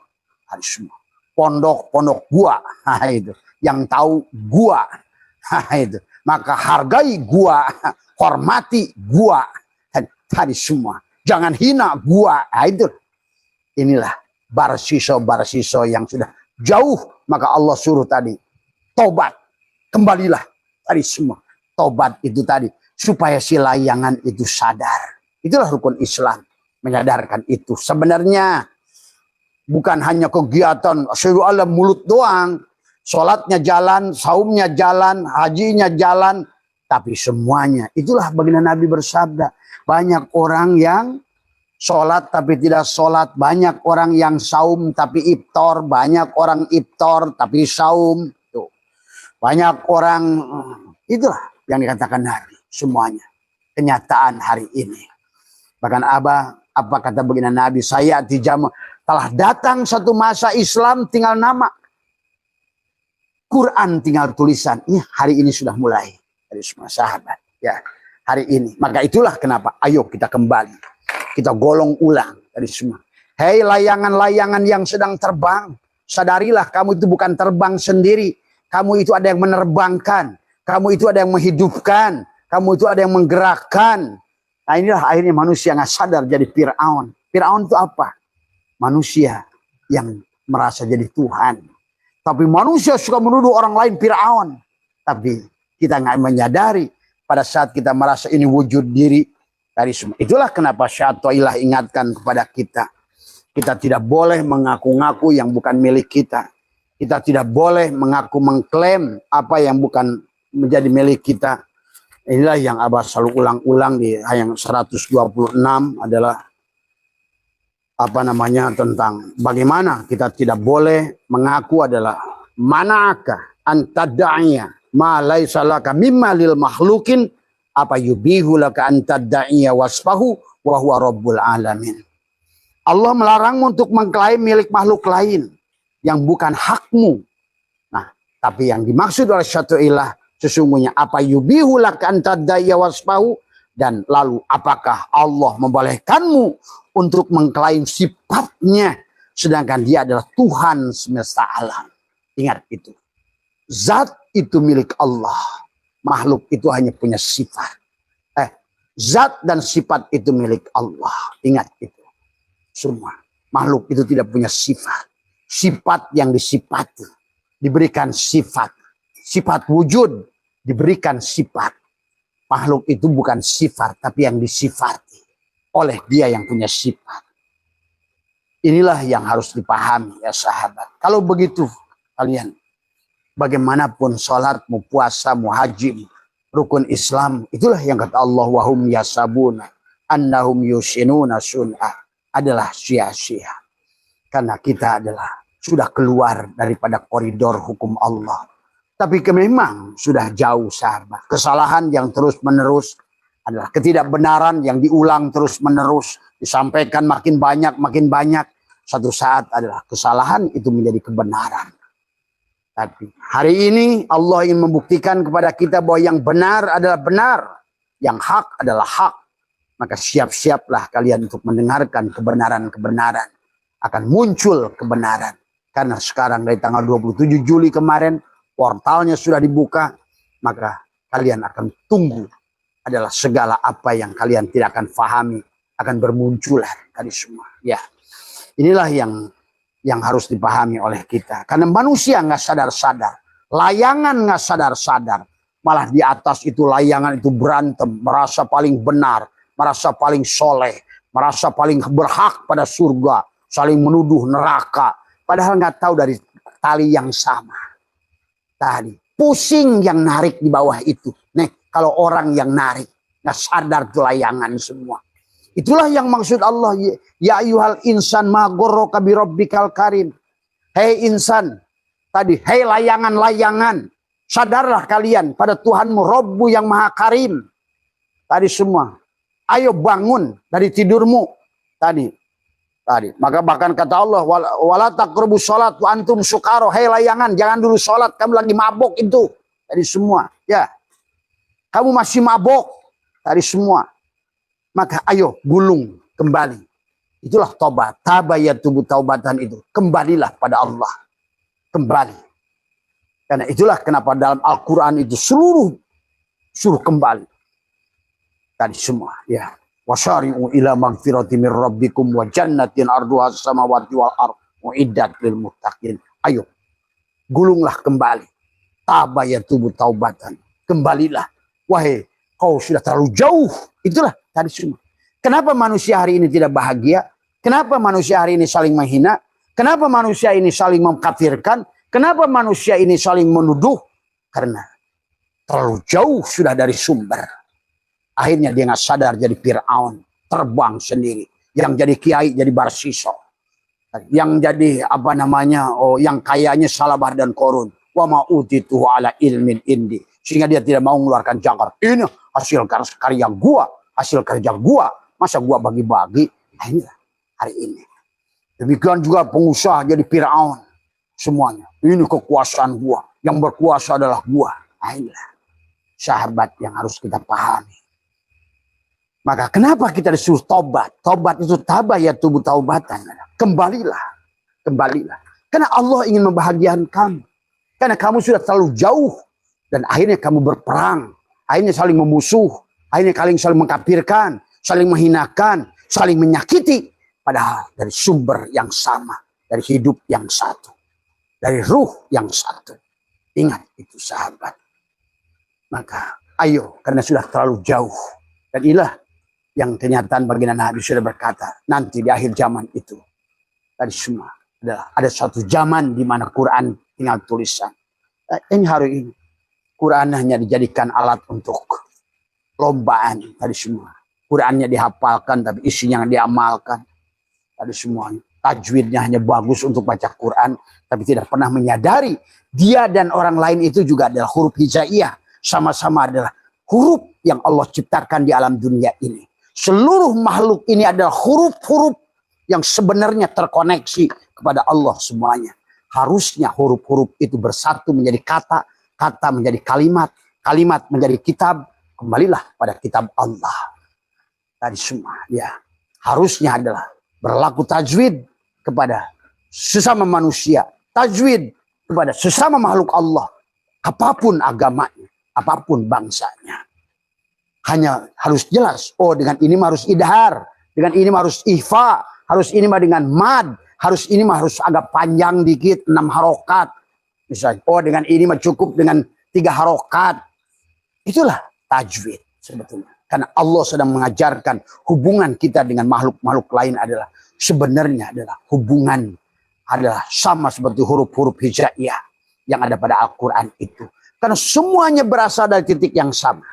A: Harus semua. Pondok gua. Nah, itu. Yang tahu gua. Nah, itu. Maka hargai gua. Hormati gua. Dan tadi semua. Jangan hina gua. Nah, itu. Inilah Barsiso yang sudah jauh. Maka Allah suruh tadi. Tobat. Kembalilah tadi semua. Tobat itu tadi. Supaya si layangan itu sadar. Itulah rukun Islam. Menyadarkan itu. Sebenarnya. Bukan hanya kegiatan. Asyhadu alla mulut doang. Sholatnya jalan. Saumnya jalan. Hajinya jalan. Tapi semuanya. Itulah baginda Nabi bersabda. Banyak orang yang sholat tapi tidak sholat. Banyak orang yang saum tapi iftar. Banyak orang iftar tapi saum. Banyak orang, itulah yang dikatakan Nabi. Semuanya. Kenyataan hari ini. Bahkan apa kata baginda Nabi? Saya telah datang satu masa Islam tinggal nama. Quran tinggal tulisan. Ini hari ini sudah mulai. Dari semua sahabat. Ya, hari ini. Maka itulah kenapa. Ayo kita kembali. Kita golong ulang dari semua. Hei layangan-layangan yang sedang terbang. Sadarilah kamu itu bukan terbang sendiri. kamu itu ada yang menerbangkan, kamu itu ada yang menghidupkan, kamu itu ada yang menggerakkan. Nah inilah akhirnya manusia nggak sadar jadi Fir'aun. Fir'aun itu apa? Manusia yang merasa jadi Tuhan. Tapi manusia suka menuduh orang lain Fir'aun. Tapi kita nggak menyadari pada saat kita merasa ini wujud diri dari semua. Itulah kenapa Syaitanillah ingatkan kepada kita. Kita tidak boleh mengaku-ngaku yang bukan milik kita. Kita tidak boleh mengaku mengklaim apa yang bukan menjadi milik kita. Inilah yang Abah selalu ulang-ulang di ayat 126 adalah apa namanya tentang bagaimana kita tidak boleh mengaku adalah manaka antadaiya ma laisa laka mimma lil makhlukin apa yubihu laka antadaiya wasfahu wa huwa rabbul alamin. Allah melarangmu untuk mengklaim milik makhluk lain yang bukan hakmu. Nah, tapi yang dimaksud oleh Syaitanillah sesungguhnya apa yubihu laka antadaiya wasfahu, dan lalu apakah Allah membolehkanmu untuk mengklaim sifatnya sedangkan dia adalah Tuhan semesta alam. Ingat itu. Zat itu milik Allah. Makhluk itu hanya punya sifat. Zat dan sifat itu milik Allah. Ingat itu. Semua. Makhluk itu tidak punya sifat. Sifat yang disifati. Diberikan sifat. Sifat wujud. Diberikan sifat. Makhluk itu bukan sifat. Tapi yang disifati. Oleh dia yang punya sifat. Inilah yang harus dipahami ya sahabat. Kalau begitu kalian. Bagaimanapun sholatmu, puasamu, hajimu, rukun Islam. Itulah yang kata Allah. Wahum yasabuna annahum yusinuna sun'ah. Adalah sia-sia. Karena kita adalah sudah keluar daripada koridor hukum Allah. Tapi memang sudah jauh sahabat. Kesalahan yang terus menerus adalah ketidakbenaran yang diulang terus menerus. Disampaikan makin banyak. Satu saat adalah kesalahan itu menjadi kebenaran. Tapi hari ini Allah ingin membuktikan kepada kita bahwa yang benar adalah benar. Yang hak adalah hak. Maka siap-siaplah kalian untuk mendengarkan kebenaran-kebenaran. Akan muncul kebenaran. Karena sekarang dari tanggal 27 Juli kemarin, portalnya sudah dibuka. Maka kalian akan tunggu. Adalah segala apa yang kalian tidak akan fahami. Akan bermunculan dari semua. Ya, inilah yang harus dipahami oleh kita. Karena manusia nggak sadar-sadar. Layangan nggak sadar-sadar. Malah di atas itu layangan itu berantem. Merasa paling benar. Merasa paling soleh. Merasa paling berhak pada surga. Saling menuduh neraka. Padahal nggak tahu dari tali yang sama. Tadi. Pusing yang narik di bawah itu. Nih, kalau orang yang narik. Nggak sadar tuh layangan semua. Itulah yang maksud Allah. Ya ayyuhal insan ma ghurraka bi rabbikal karim. Hei insan. Tadi. Hei layangan-layangan. Sadarlah kalian pada Tuhanmu. Rabbu yang maha karim. Tadi semua. Ayo bangun dari tidurmu. Tadi. Maka bahkan kata Allah. Wala taqrabu sholat wa antum sukaro. Hei layangan. Jangan dulu sholat. Kamu lagi mabok itu. Tadi semua. Ya. Kamu masih mabok. Tadi semua. Maka ayo gulung kembali. Itulah taubat. Tabayatubu taubatan itu. Kembalilah pada Allah. Kembali. Karena itulah kenapa dalam Al-Quran itu suruh kembali. Tadi semua. Ya. Wasyari'u ila magfirati min rabbikum wa jannatin arduha samawati wal ardh uiddat lil muttaqin. Ayo. Gulunglah kembali. Tabayatubu taubatan. Kembalilah. Wahai kau sudah terlalu jauh. Itulah tadi semua. Kenapa manusia hari ini tidak bahagia? Kenapa manusia hari ini saling menghina? Kenapa manusia ini saling mengkafirkan? Kenapa manusia ini saling menuduh? Karena terlalu jauh sudah dari sumber. Akhirnya dia nggak sadar jadi Fir'aun. Terbang sendiri. Yang jadi kiai jadi Barsiso. Yang jadi apa namanya? Yang kayanya Salabar dan Korun. Wa ma'utitu ala ilmin indi. Sehingga dia tidak mau mengeluarkan zakat. Ini hasil karya gua. Hasil kerja gua. Masa gua bagi-bagi. Nah inilah hari ini. Demikian juga pengusaha jadi Fir'aun. Semuanya. Ini kekuasaan gua. Yang berkuasa adalah gua. Nah inilah. Sahabat yang harus kita pahami. Maka kenapa kita disuruh tobat? Tobat itu tabayatubu taubatan. Kembalilah. Kembalilah. Karena Allah ingin membahagiakan kamu. Karena kamu sudah terlalu jauh. Dan akhirnya kamu berperang. Akhirnya saling memusuh. Akhirnya kalian saling mengkafirkan. Saling menghinakan. Saling menyakiti. Padahal dari sumber yang sama. Dari hidup yang satu. Dari ruh yang satu. Ingat itu sahabat. Maka ayo, karena sudah terlalu jauh. Dan inilah yang kenyataan baginda Nabi sudah berkata. Nanti di akhir zaman itu. Tadi semua adalah ada suatu zaman di mana Quran tinggal tulisan. Ini hari ini. Quran hanya dijadikan alat untuk lombaan. Tadi semua. Qurannya dihafalkan tapi isinya diamalkan. Tadi semuanya. Tajwidnya hanya bagus untuk baca Quran. Tapi tidak pernah menyadari. Dia dan orang lain itu juga adalah huruf hijaiyah. Sama-sama adalah huruf yang Allah ciptakan di alam dunia ini. Seluruh makhluk ini adalah huruf-huruf yang sebenarnya terkoneksi kepada Allah semuanya. Harusnya huruf-huruf itu bersatu menjadi kata. Kata menjadi kalimat. Kalimat menjadi kitab. Kembalilah pada kitab Allah. Tadi semua. Ya. Harusnya adalah berlaku tajwid kepada sesama manusia. Tajwid kepada sesama makhluk Allah. Apapun agamanya. Apapun bangsanya. Hanya harus jelas. Oh, dengan ini harus idhar. Dengan ini harus ihfa. Harus ini mah dengan mad. Harus ini mah harus agak panjang dikit. 6 harokat. Misalnya. Oh, dengan ini mah cukup dengan 3 harokat. Itulah tajwid sebetulnya. Karena Allah sedang mengajarkan hubungan kita dengan makhluk-makhluk lain adalah sebenarnya adalah hubungan adalah sama seperti huruf-huruf hijaiyah yang ada pada Al-Quran itu. Karena semuanya berasal dari titik yang sama.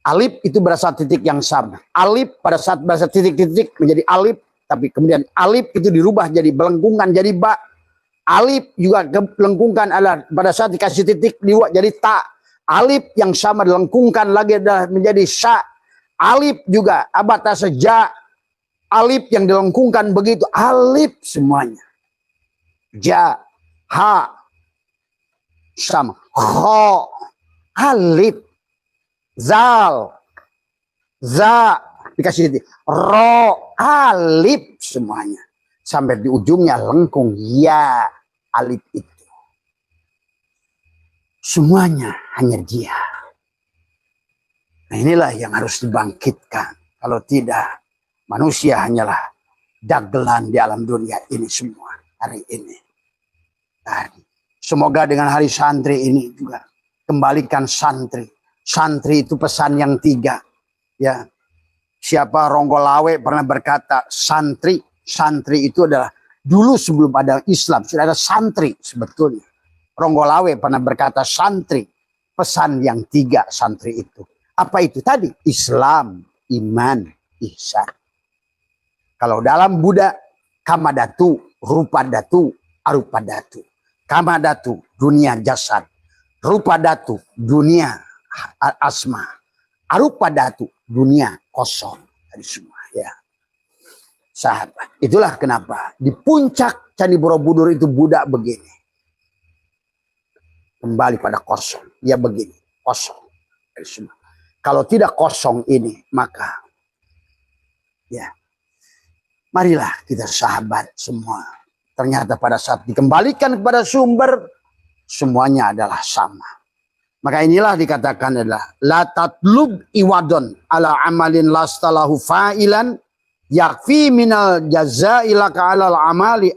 A: Alif itu berasal titik yang sama. Alif pada saat berasal titik-titik menjadi alif. Tapi kemudian alif itu dirubah jadi belengkungan jadi ba. Alif juga belengkungkan adalah pada saat dikasih titik dibuat jadi ta. Alif yang sama dilengkungkan lagi adalah menjadi sa. Alif juga abata seja. Alif yang dilengkungkan begitu. Alif semuanya. Ja. Ha. Sama. Ho. Alif. Zal. Za. Dikasih titik. Ro. Alif semuanya. Sampai di ujungnya lengkung. Ya. Alif itu. Semuanya hanya dia. Nah inilah yang harus dibangkitkan. Kalau tidak, manusia hanyalah dagelan di alam dunia ini semua hari ini. Nah, semoga dengan hari santri ini juga kembalikan santri. Santri itu pesan yang 3. Ya, siapa Ronggolawe pernah berkata santri. Santri itu adalah dulu sebelum ada Islam sudah ada santri sebetulnya. Ronggolawe pernah berkata santri. Pesan yang 3 santri itu. Apa itu tadi? Islam, iman, ihsan. Kalau dalam Buddha, kamadatu, rupadatu, arupadatu. Kamadatu, dunia jasad. Rupadatu, dunia asma. Arupadatu, dunia kosong. Tadi semua ya. Sahabat, itulah kenapa di puncak Candi Borobudur itu Buddha begini. Kembali pada kosong. Ya begini. Kosong. Kalau tidak kosong ini. Maka. Ya. Marilah kita sahabat semua. Ternyata pada saat dikembalikan kepada sumber. Semuanya adalah sama. Maka inilah dikatakan adalah. La tatlub iwadon ala amalin lastalahu fa'ilan. Yakfi minal jazailaka alal amali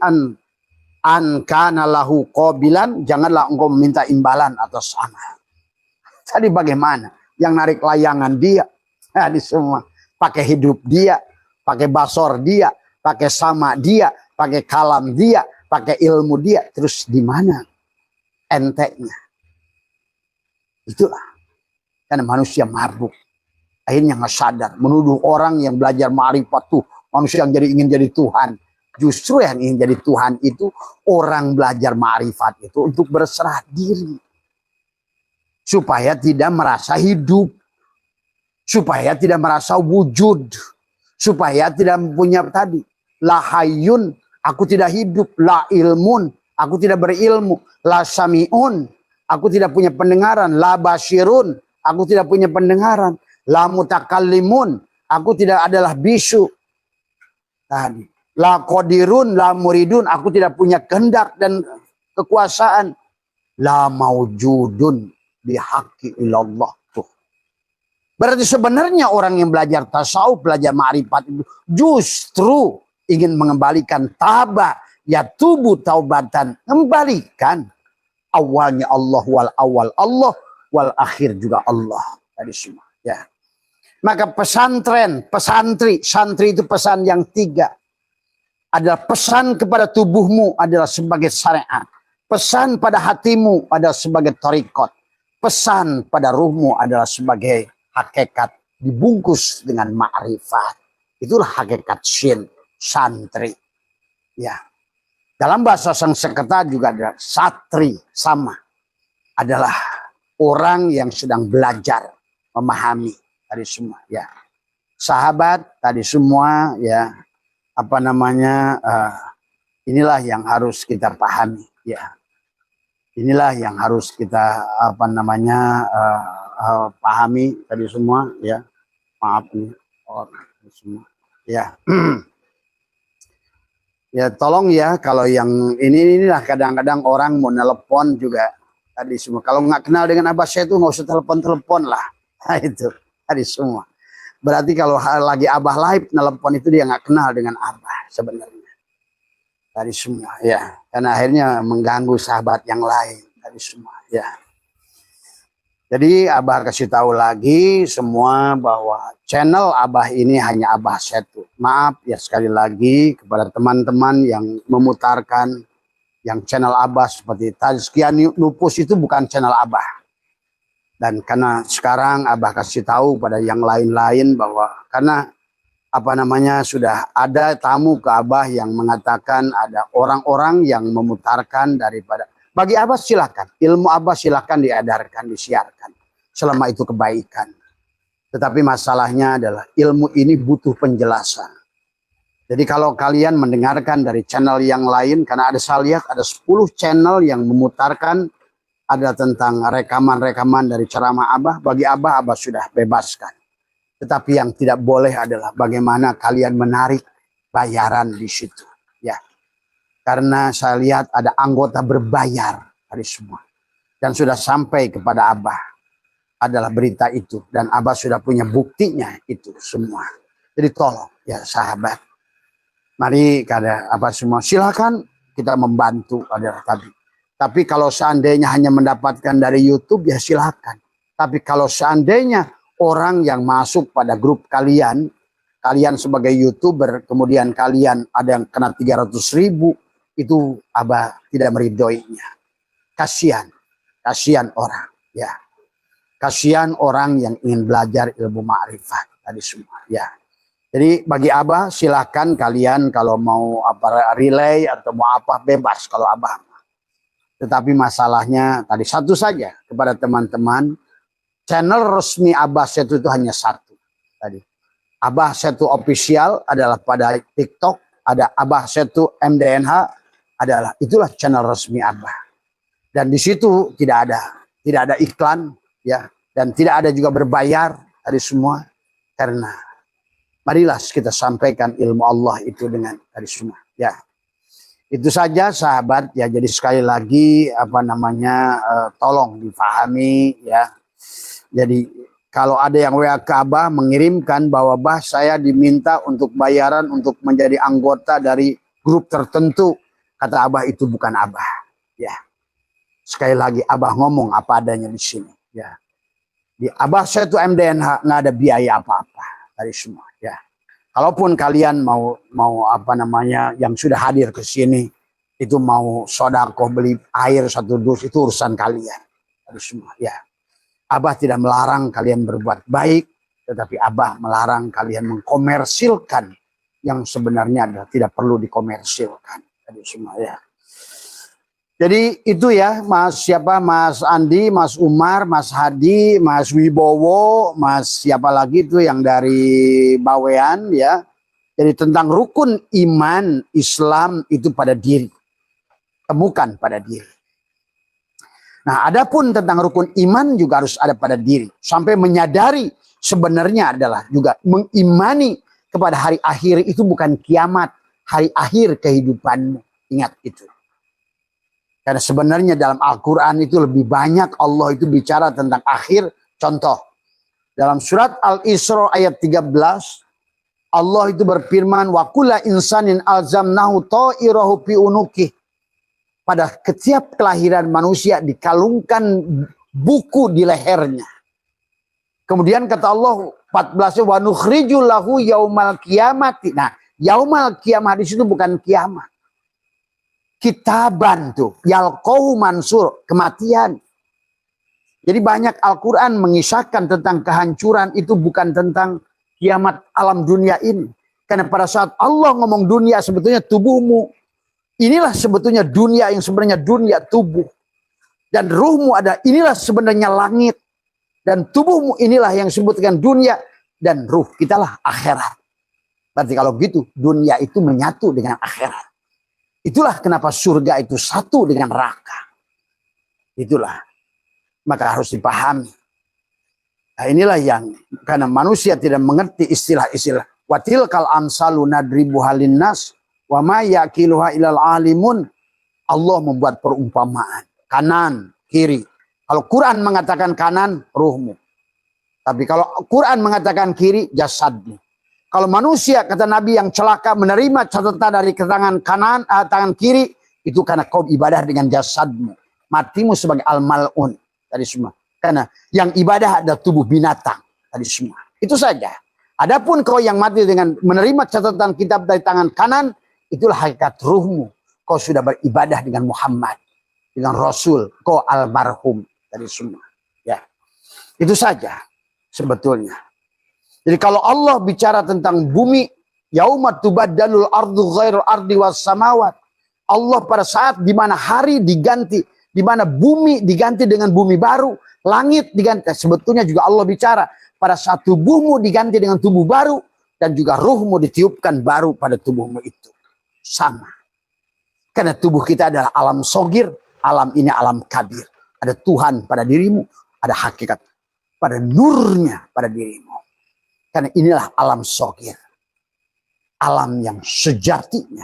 A: an kana lahu qabilan, janganlah engkau meminta imbalan atas amal. Tadi bagaimana? Yang narik layangan dia. Nah, di semua pakai hidup dia, pakai basor dia, pakai sama dia, pakai kalam dia, pakai ilmu dia. Terus di mana enteknya? Itulah. Karena manusia mabuk. Akhirnya nggak sadar, menuduh orang yang belajar ma'rifat tuh manusia yang ingin jadi Tuhan. Justru yang ingin jadi Tuhan itu orang belajar ma'rifat itu untuk berserah diri. Supaya tidak merasa hidup. Supaya tidak merasa wujud. Supaya tidak punya tadi. La hayyun, aku tidak hidup. La ilmun, aku tidak berilmu. La sami'un, aku tidak punya pendengaran. La basirun, aku tidak punya pendengaran. La mutakallimun, aku tidak adalah bisu. Tadi. La qadirun, la muridun, aku tidak punya kehendak dan kekuasaan. la maujudun bihaqqi illallah. Tuh. Berarti sebenarnya orang yang belajar tasawuf, belajar ma'rifat itu justru ingin mengembalikan taba, ya tubuh taubatan, kembalikan. Awalnya Allah, wal awal Allah, wal akhir juga Allah. Tadi semua. Ya. Maka pesantren, pesantri, santri itu pesan yang tiga. Adalah pesan kepada tubuhmu adalah sebagai syariat. Pesan pada hatimu adalah sebagai thariqat. Pesan pada ruhmu adalah sebagai hakikat dibungkus dengan ma'rifat. Itulah hakikat syin, santri. Ya. Dalam bahasa Sanskerta juga ada satri, sama. Adalah orang yang sedang belajar, memahami tadi semua. Ya. Sahabat tadi semua, ya, apa namanya, inilah yang harus kita pahami. Ya. Inilah yang harus kita, apa namanya, pahami tadi semua. Ya. Maaf nih, orang semua. Ya. Ya tolong ya, kalau yang inilah kadang-kadang orang mau nelpon juga tadi semua. Kalau nggak kenal dengan Abah saya itu nggak usah telepon-telepon lah. Nah, itu tadi semua. Berarti kalau lagi Abah live nelpon itu dia nggak kenal dengan Abah sebenarnya. Tadi semua ya. Karena akhirnya mengganggu sahabat yang lain tadi semua ya. Jadi Abah kasih tahu lagi semua bahwa channel Abah ini hanya Abah Setu. Maaf ya sekali lagi kepada teman-teman yang memutarkan yang channel Abah seperti Tazkiyah Nufus itu bukan channel Abah. Dan karena sekarang Abah kasih tahu pada yang lain-lain bahwa karena apa namanya sudah ada tamu ke Abah yang mengatakan ada orang-orang yang memutarkan daripada bagi Abah silakan, ilmu Abah silakan diedarkan, disiarkan. Selama itu kebaikan. Tetapi masalahnya adalah ilmu ini butuh penjelasan. Jadi kalau kalian mendengarkan dari channel yang lain, karena ada saya lihat ada 10 channel yang memutarkan ada tentang rekaman-rekaman dari ceramah Abah, bagi Abah sudah bebaskan. Tetapi yang tidak boleh adalah bagaimana kalian menarik bayaran di situ. Ya. Karena saya lihat ada anggota berbayar dari semua. Dan sudah sampai kepada Abah adalah berita itu. Dan Abah sudah punya buktinya itu semua. Jadi tolong ya sahabat. Mari kada apa semua silakan kita membantu adalah tadi. Tapi kalau seandainya hanya mendapatkan dari YouTube ya silakan. Tapi kalau seandainya orang yang masuk pada grup kalian, kalian sebagai YouTuber, kemudian kalian ada yang kena 300.000, itu Abah tidak meridoinya. Kasihan orang, ya. Kasihan orang yang ingin belajar ilmu ma'rifat tadi semua, ya. Jadi bagi Abah silakan kalian kalau mau apa relay atau mau apa bebas kalau Abah. Tetapi masalahnya tadi satu saja kepada teman-teman, channel resmi Abah Setu itu hanya satu tadi. Abah Setu official adalah pada TikTok, ada Abah Setu MDNH adalah itulah channel resmi Abah. Dan di situ tidak ada iklan ya, dan tidak ada juga berbayar tadi semua, karena marilah kita sampaikan ilmu Allah itu dengan tadi semua ya. Itu saja sahabat ya. Jadi sekali lagi apa namanya tolong dipahami ya. Jadi kalau ada yang WA ke Abah mengirimkan bahwa Bah saya diminta untuk bayaran untuk menjadi anggota dari grup tertentu, kata Abah itu bukan Abah ya. Sekali lagi Abah ngomong apa adanya di sini ya. Di Abah Setu MDNH nggak ada biaya apa-apa dari semua ya. Kalaupun kalian mau apa namanya yang sudah hadir ke sini itu mau sodakoh beli air 1 dus itu urusan kalian dari semua ya. Abah tidak melarang kalian berbuat baik, tetapi Abah melarang kalian mengkomersilkan yang sebenarnya adalah tidak perlu dikomersilkan dari semua ya. Jadi itu ya Mas Andi, Mas Umar, Mas Hadi, Mas Wibowo, Mas siapa lagi itu yang dari Bawean ya. Jadi tentang rukun iman Islam itu pada diri. Temukan pada diri. Nah, adapun tentang rukun iman juga harus ada pada diri. Sampai menyadari sebenarnya adalah juga mengimani kepada hari akhir itu bukan kiamat. Hari akhir kehidupanmu. Ingat itu. Karena sebenarnya dalam Al-Quran itu lebih banyak Allah itu bicara tentang akhir. Contoh, dalam surat Al-Isra ayat 13, Allah itu berfirman, wa kulla insanin alzamnahu ta'irahu fi unuqih. Pada setiap kelahiran manusia dikalungkan buku di lehernya. Kemudian kata Allah 14, wa nukhrijul lahu yaumal qiyamati. Nah, yaumal qiyamah di situ bukan kiamat. Kitaban tuh, yalqahu mansur, kematian. Jadi banyak Al-Quran mengisahkan tentang kehancuran itu bukan tentang kiamat alam dunia ini. Karena pada saat Allah ngomong dunia sebetulnya tubuhmu. Inilah sebetulnya dunia yang sebenarnya dunia tubuh. Dan ruhmu ada, inilah sebenarnya langit. Dan tubuhmu inilah yang disebutkan dunia. Dan ruh kitalah akhirat. Berarti kalau gitu dunia itu menyatu dengan akhirat. Itulah kenapa surga itu satu dengan neraka. Itulah. Maka harus dipahami. Nah, inilah yang karena manusia tidak mengerti istilah-istilah. Watil kal amsalu nadribu halinnas wa ma yaqiluha ilal alimun. Allah membuat perumpamaan. Kanan, kiri. Kalau Quran mengatakan kanan, ruhmu. Tapi kalau Quran mengatakan kiri, jasadmu. Kalau manusia, kata Nabi, yang celaka menerima catatan dari tangan kanan, tangan kiri, itu karena kau ibadah dengan jasadmu. Matimu sebagai al-mal'un. Tadi semua. Karena yang ibadah ada tubuh binatang. Tadi semua. Itu saja. Adapun kau yang mati dengan menerima catatan kitab dari tangan kanan, itulah hakikat ruhmu. Kau sudah beribadah dengan Muhammad. Dengan Rasul. Kau almarhum. Tadi semua. Ya. Itu saja. Sebetulnya. Jadi kalau Allah bicara tentang bumi, yaumat tubaddalul ardu ghairul ardi was samawat. Allah pada saat di mana hari diganti, di mana bumi diganti dengan bumi baru, langit diganti. Sebetulnya juga Allah bicara pada saat tubuhmu diganti dengan tubuh baru dan juga ruhmu ditiupkan baru pada tubuhmu itu. Sama. Karena tubuh kita adalah alam sogir, alam ini alam kabir. Ada Tuhan pada dirimu, ada hakikat pada nurnya pada dirimu. Karena inilah alam sogir. Alam yang sejatinya.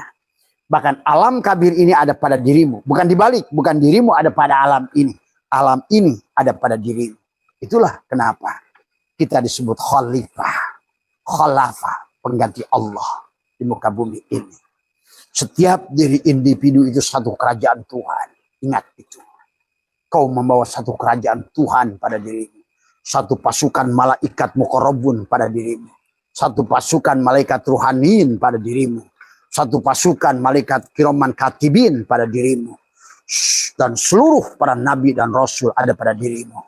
A: Bahkan alam kabir ini ada pada dirimu. Bukan dibalik. Bukan dirimu ada pada alam ini. Alam ini ada pada dirimu. Itulah kenapa kita disebut khalifah. Khalafah. Pengganti Allah di muka bumi ini. Setiap diri individu itu satu kerajaan Tuhan. Ingat itu. Kau membawa satu kerajaan Tuhan pada dirimu. Satu pasukan malaikat muqarrabun pada dirimu. Satu pasukan malaikat ruhaniin pada dirimu. Satu pasukan malaikat kiraman katibin pada dirimu. Dan seluruh para nabi dan rasul ada pada dirimu.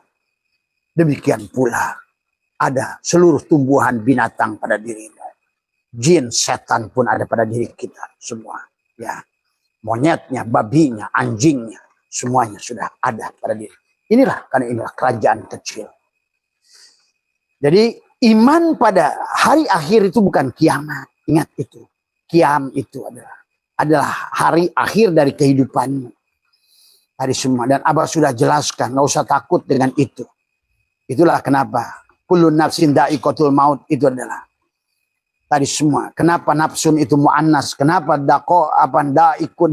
A: Demikian pula ada seluruh tumbuhan binatang pada dirimu. Jin, setan pun ada pada diri kita semua. Ya, monyetnya, babinya, anjingnya, semuanya sudah ada pada diri. Inilah, karena inilah kerajaan kecil. Jadi iman pada hari akhir itu bukan kiamat. Ingat itu. Kiam itu adalah hari akhir dari kehidupanmu. Hari semua. Dan Abah sudah jelaskan. Nggak usah takut dengan itu. Itulah kenapa. Kullu nafsin da'iqatul maut itu adalah. Tadi semua. Kenapa nafsun itu mu'annas. Kenapa da'ikun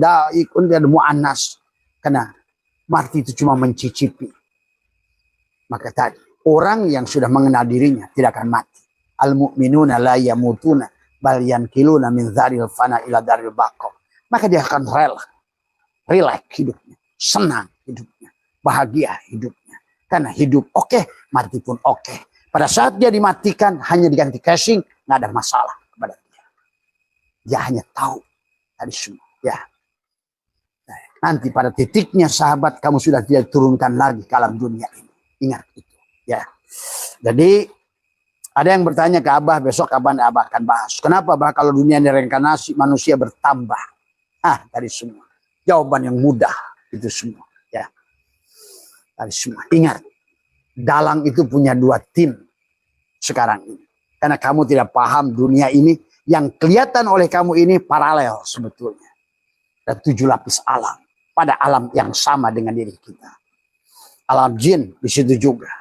A: dan mu'annas. Karena mati itu cuma mencicipi. Maka tadi. Orang yang sudah mengenal dirinya tidak akan mati. Al-mu'minuna la yamutuna bal yankiluna min dzaril fana ila daril baqa. Maka dia akan relax hidupnya, senang hidupnya, bahagia hidupnya. Karena hidup oke, mati pun oke. Pada saat dia dimatikan hanya diganti casing, nggak ada masalah kepada dia. Dia hanya tahu dari semua. Ya. Nanti pada titiknya sahabat kamu sudah tidak turunkan lagi ke alam dunia ini. Ingat itu. Ya, jadi ada yang bertanya ke Abah, besok kapan Abah akan bahas. Kenapa Abah kalau dunia ini reinkarnasi manusia bertambah? Tadi semua. Jawaban yang mudah itu semua. Ya, tadi semua. Ingat, dalang itu punya 2 tim sekarang ini. Karena kamu tidak paham dunia ini, yang kelihatan oleh kamu ini paralel sebetulnya. Dan 7 lapis alam pada alam yang sama dengan diri kita. Alam jin di situ juga.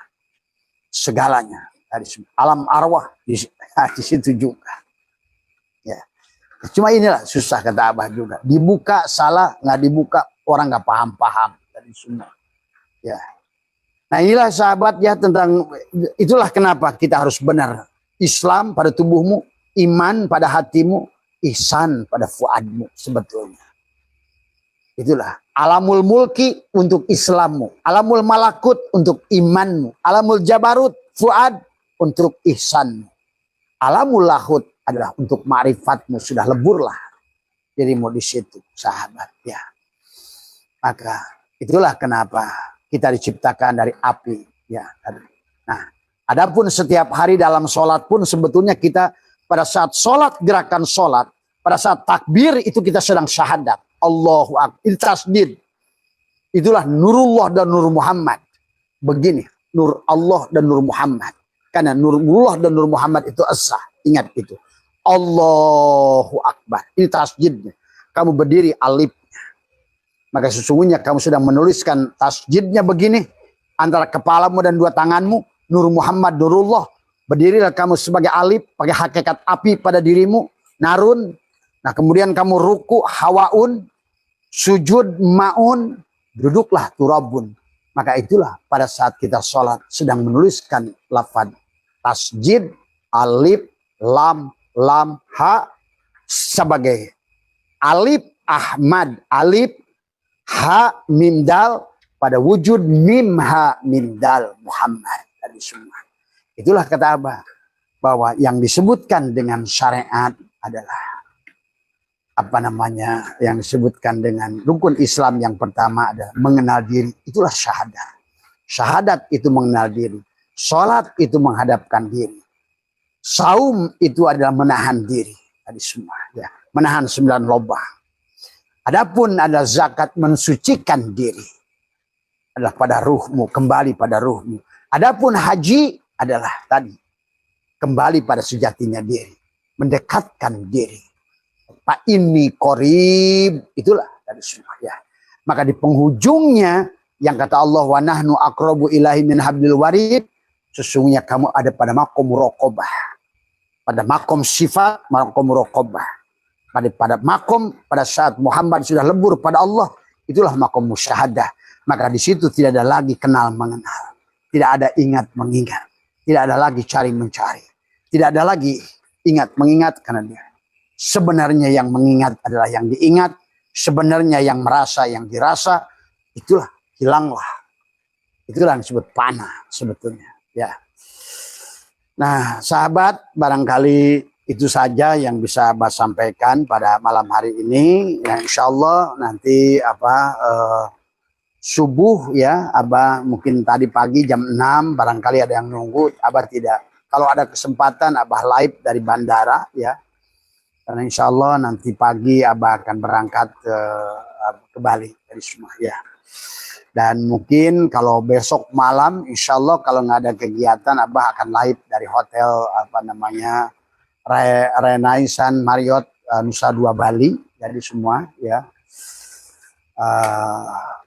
A: Segalanya dari alam arwah di situ juga. Ya. Cuma inilah susah kata Abah juga. Dibuka salah, nggak dibuka orang nggak paham-paham dari semua. Ya. Nah inilah sahabat ya, tentang itulah kenapa kita harus benar. Islam pada tubuhmu, iman pada hatimu, ihsan pada fuadmu sebetulnya. Itulah alamul mulki untuk Islammu, alamul malakut untuk imanmu, alamul jabarut fuad untuk ihsanmu, alamul lahut adalah untuk ma'rifatmu. Sudah leburlah dirimu di situ sahabat ya. Maka itulah kenapa kita diciptakan dari api ya. Nah, adapun setiap hari dalam sholat pun sebetulnya kita pada saat sholat, gerakan sholat, pada saat takbir itu kita sedang syahadat. Allahu Akbar. Itu tasdid. Itulah nurullah dan nur Muhammad. Begini, nur Allah dan nur Muhammad. Karena nurullah dan nur Muhammad itu esa. Ingat itu. Allahu Akbar. Ini tasdidnya. Kamu berdiri alifnya. Maka sesungguhnya kamu sedang menuliskan tasdidnya begini. Antara kepalamu dan dua tanganmu. Nur Muhammad, nurullah. Berdirilah kamu sebagai alif. Pakai hakikat api pada dirimu. Narun. Nah kemudian kamu ruku hawaun, sujud maun, duduklah turabun. Maka itulah pada saat kita sholat sedang menuliskan lafaz tasjid, alif, lam, ha sebagai alif Ahmad, alif, ha, mim, dal pada wujud mim, ha, mim, dal Muhammad. Tadi semua. Itulah kata Abah bahwa yang disebutkan dengan syariat adalah yang disebutkan dengan rukun Islam yang pertama adalah mengenal diri. Itulah syahadat. Syahadat itu mengenal diri. Sholat itu menghadapkan diri. Saum itu adalah menahan diri. Tadi semua ya, menahan 9 lobah. Adapun ada zakat mensucikan diri. Adalah pada ruhmu, kembali pada ruhmu. Adapun haji adalah tadi kembali pada sejatinya diri, mendekatkan diri. Pak ini korib, itulah dari semua ya. Maka di penghujungnya yang kata Allah wa nahnu aqrabu ilahi min hablil warid, sesungguhnya kamu ada pada makom muraqabah, pada makom sifat, makom muraqabah, pada makom pada saat Muhammad sudah lebur pada Allah, itulah makom musyahadah. Maka di situ tidak ada lagi kenal mengenal, tidak ada ingat mengingat, tidak ada lagi cari mencari, tidak ada lagi ingat mengingat, karena dia sebenarnya yang mengingat adalah yang diingat. Sebenarnya yang merasa yang dirasa. Itulah hilanglah. Itulah yang disebut panah sebetulnya. Ya. Nah sahabat, barangkali itu saja yang bisa Abah sampaikan pada malam hari ini. Ya, insya Allah nanti subuh ya. Abah mungkin tadi pagi jam 6. Barangkali ada yang nunggu. Abah tidak. Kalau ada kesempatan Abah live dari bandara ya. Karena insya Allah nanti pagi Abah akan berangkat ke Bali dari semua ya. Dan mungkin kalau besok malam insya Allah kalau nggak ada kegiatan Abah akan live dari hotel Renaissance Marriott Nusa Dua Bali. Jadi semua ya.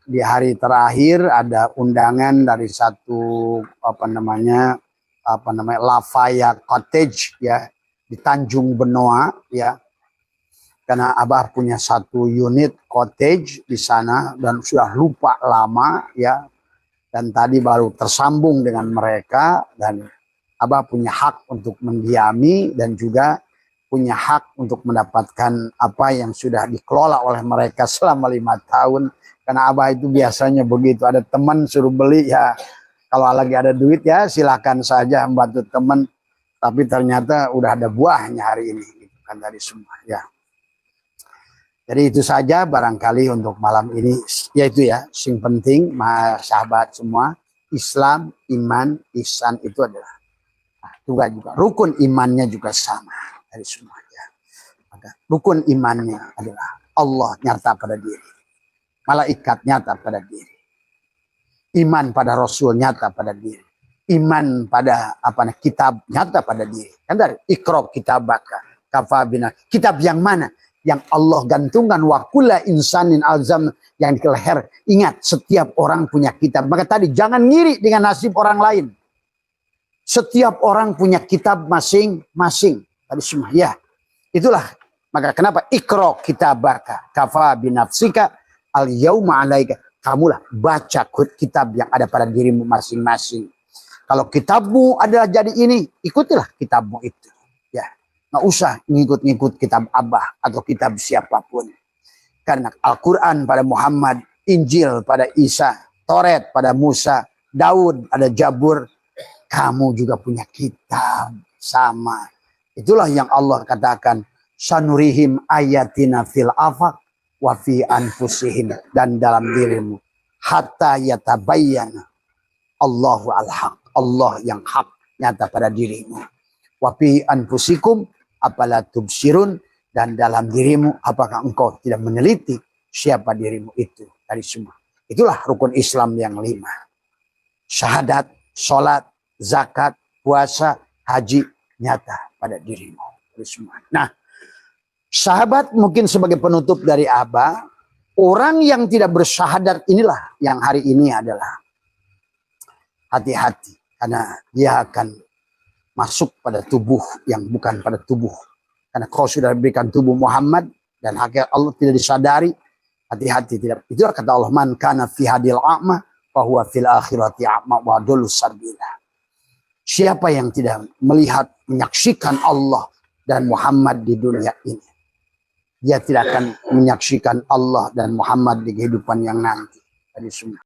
A: Di hari terakhir ada undangan dari satu Lafaya Cottage ya. Di Tanjung Benoa ya, karena Abah punya satu unit cottage di sana dan sudah lupa lama ya, dan tadi baru tersambung dengan mereka, dan Abah punya hak untuk mendiami dan juga punya hak untuk mendapatkan apa yang sudah dikelola oleh mereka selama 5 tahun. Karena Abah itu biasanya begitu, ada teman suruh beli ya, kalau lagi ada duit ya silakan saja membantu teman. Tapi ternyata udah ada buahnya hari ini, gitu kan dari semua ya. Jadi itu saja barangkali untuk malam ini, yaitu ya, sing penting, sahabat semua, Islam, iman, ihsan itu adalah juga rukun imannya juga sama dari semua ya. Maka rukun imannya adalah Allah nyata pada diri, malaikat nyata pada diri, iman pada Rasul nyata pada diri. Iman pada kitab nyata pada diri. Kan dari Iqra kitabaka kafa bina. Kitab yang mana? Yang Allah gantungkan wa kullu insanin alzam, yang di leher. Ingat, setiap orang punya kitab. Maka tadi jangan ngiri dengan nasib orang lain. Setiap orang punya kitab masing-masing. Tadi semua ya. Itulah maka kenapa Iqra kitabaka kafa binafsika Al-yauma alaika, kamulah baca kitab yang ada pada dirimu masing-masing. Kalau kitabmu adalah jadi ini, ikutilah kitabmu itu. Ya, nggak usah ngikut-ngikut kitab Abah atau kitab siapapun. Karena Al-Quran pada Muhammad, Injil pada Isa, Taurat pada Musa, Daud ada Jabur. Kamu juga punya kitab sama. Itulah yang Allah katakan, sanurihim ayatina fil afaq wa fi anfusihim, dan dalam dirimu, hatta yatabayyana Allahu al-haq, Allah yang hak nyata pada dirimu. Wa fi anfusikum apala tubsirun, dan dalam dirimu apakah engkau tidak meneliti siapa dirimu itu dari semua. Itulah rukun Islam yang 5. Syahadat, sholat, zakat, puasa, haji nyata pada dirimu dari semua. Nah, sahabat mungkin sebagai penutup dari Abah, orang yang tidak bersyahadat inilah yang hari ini adalah hati-hati, karena dia akan masuk pada tubuh yang bukan pada tubuh. Karena kau sudah berikan tubuh Muhammad dan hakikat Allah tidak disadari, hati-hati tidak. Itulah kata Allah, man kana fi hadil a'ma fahuwa fil akhirati a'ma wa adallu sabila. Siapa yang tidak melihat, menyaksikan Allah dan Muhammad di dunia ini, dia tidak akan menyaksikan Allah dan Muhammad di kehidupan yang nanti. Tadi semua.